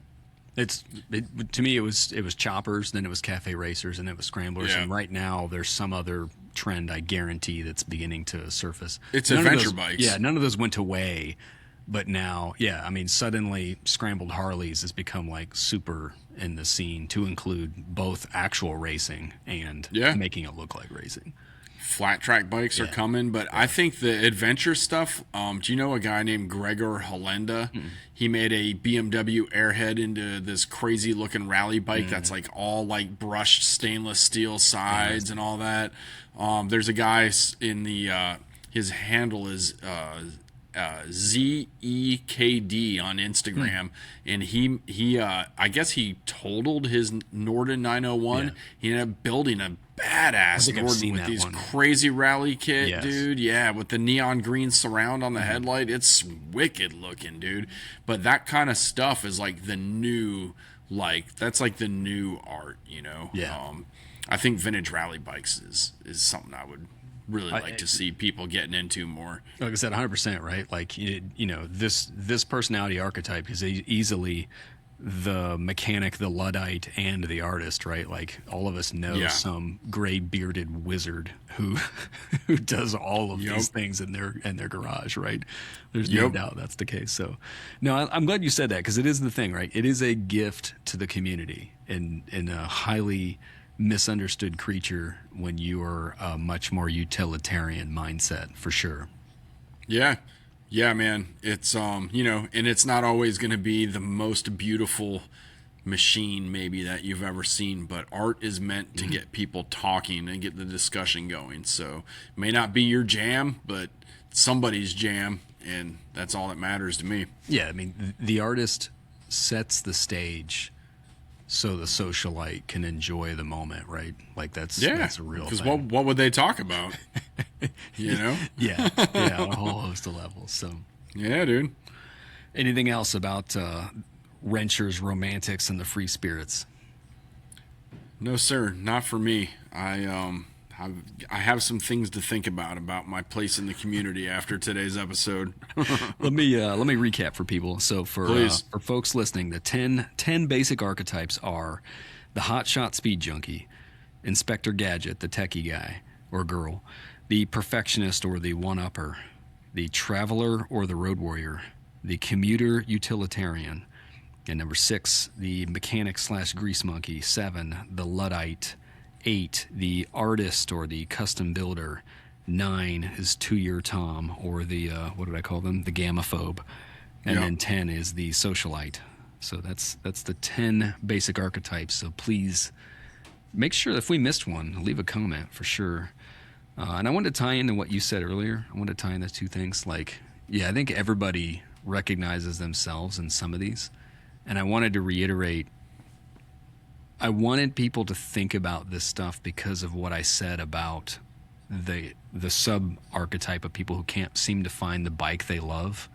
To me, it was choppers, then it was cafe racers, and it was scramblers. Yeah. And right now, there's some other trend, I guarantee, that's beginning to surface. It's adventure bikes. Yeah, none of those went away, but now, yeah, I mean, suddenly scrambled Harleys has become like super in the scene to include both actual racing and making it look like racing. Flat track bikes are coming, but I think the adventure stuff, do you know a guy named Gregor Halenda? He made a BMW Airhead into this crazy looking rally bike that's like all like brushed stainless steel sides and all that. There's a guy in the his handle is ZEKD on Instagram, and he I guess he totaled his Norden 901. He ended up building a badass Norden with these crazy rally kit, dude. Yeah, with the neon green surround on the headlight. It's wicked looking, dude. But that kind of stuff is like the new, that's like the new art, you know? Yeah. I think vintage rally bikes is something I would really like to see people getting into more. Like I said, 100%, right? Like, you know, this personality archetype is easily the mechanic, the Luddite, and the artist, right? Like all of us know some gray bearded wizard who does all of these things in their garage, right? There's no doubt that's the case. So no, I'm glad you said that, because it is the thing, right? It is a gift to the community and a highly misunderstood creature when you are a much more utilitarian mindset, for sure. Yeah, man. It's you know, and it's not always going to be the most beautiful machine maybe that you've ever seen, but art is meant to get people talking and get the discussion going. So it may not be your jam, but somebody's jam, and that's all that matters to me. Yeah, I mean, the artist sets the stage so the socialite can enjoy the moment, right? Like that's a real thing. Because what would they talk about? You know? yeah, on a whole host of levels. So yeah, dude. Anything else about wrenchers, romantics, and the free spirits? No, sir, not for me. I have some things to think about my place in the community after today's episode. Let me recap for people. So for folks listening, the 10 basic archetypes are the hotshot speed junkie, Inspector Gadget, the techie guy or girl, the perfectionist or the one-upper, the traveler or the road warrior, the commuter utilitarian, and number 6, the mechanic / grease monkey, 7, the Luddite, 8, the artist or the custom builder, 9 is two-year Tom or the what did I call them? The gammaphobe, and then 10 is the socialite. So that's the 10 basic archetypes. So please make sure that if we missed one, leave a comment for sure. And I wanted to tie into what you said earlier. I wanted to tie in those two things. Like, yeah, I think everybody recognizes themselves in some of these, and I wanted to reiterate. I wanted people to think about this stuff because of what I said about the sub-archetype of people who can't seem to find the bike they love.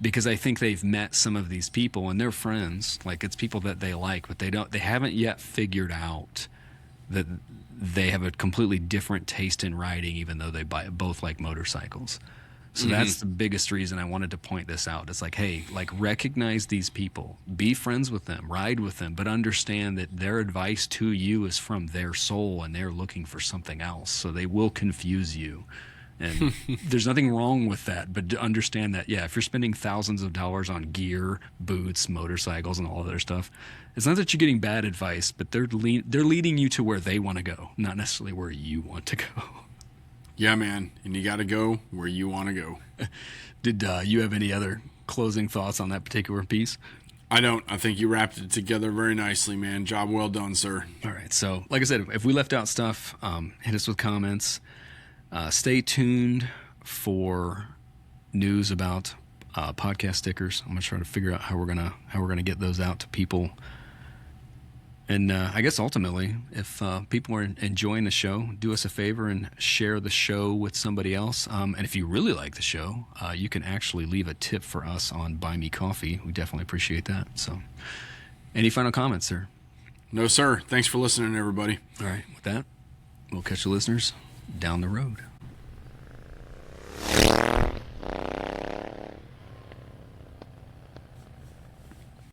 Because I think they've met some of these people and they're friends. Like, it's people that they like, but they haven't yet figured out that they have a completely different taste in riding, even though they both like motorcycles. So that's the biggest reason I wanted to point this out. It's like, hey, like recognize these people, be friends with them, ride with them, but understand that their advice to you is from their soul and they're looking for something else. So they will confuse you. And there's nothing wrong with that, but to understand that, yeah, if you're spending thousands of dollars on gear, boots, motorcycles, and all other stuff, it's not that you're getting bad advice, but they're leading you to where they want to go, not necessarily where you want to go. Yeah, man. And you got to go where you want to go. Did you have any other closing thoughts on that particular piece? I don't. I think you wrapped it together very nicely, man. Job well done, sir. All right. So, like I said, if we left out stuff, hit us with comments. Stay tuned for news about podcast stickers. I'm gonna try to figure out how we're gonna get those out to people. And I guess ultimately, if people are enjoying the show, do us a favor and share the show with somebody else. And if you really like the show, you can actually leave a tip for us on Buy Me Coffee. We definitely appreciate that. So, any final comments, sir? No, sir. Thanks for listening, everybody. All right. With that, we'll catch the listeners down the road.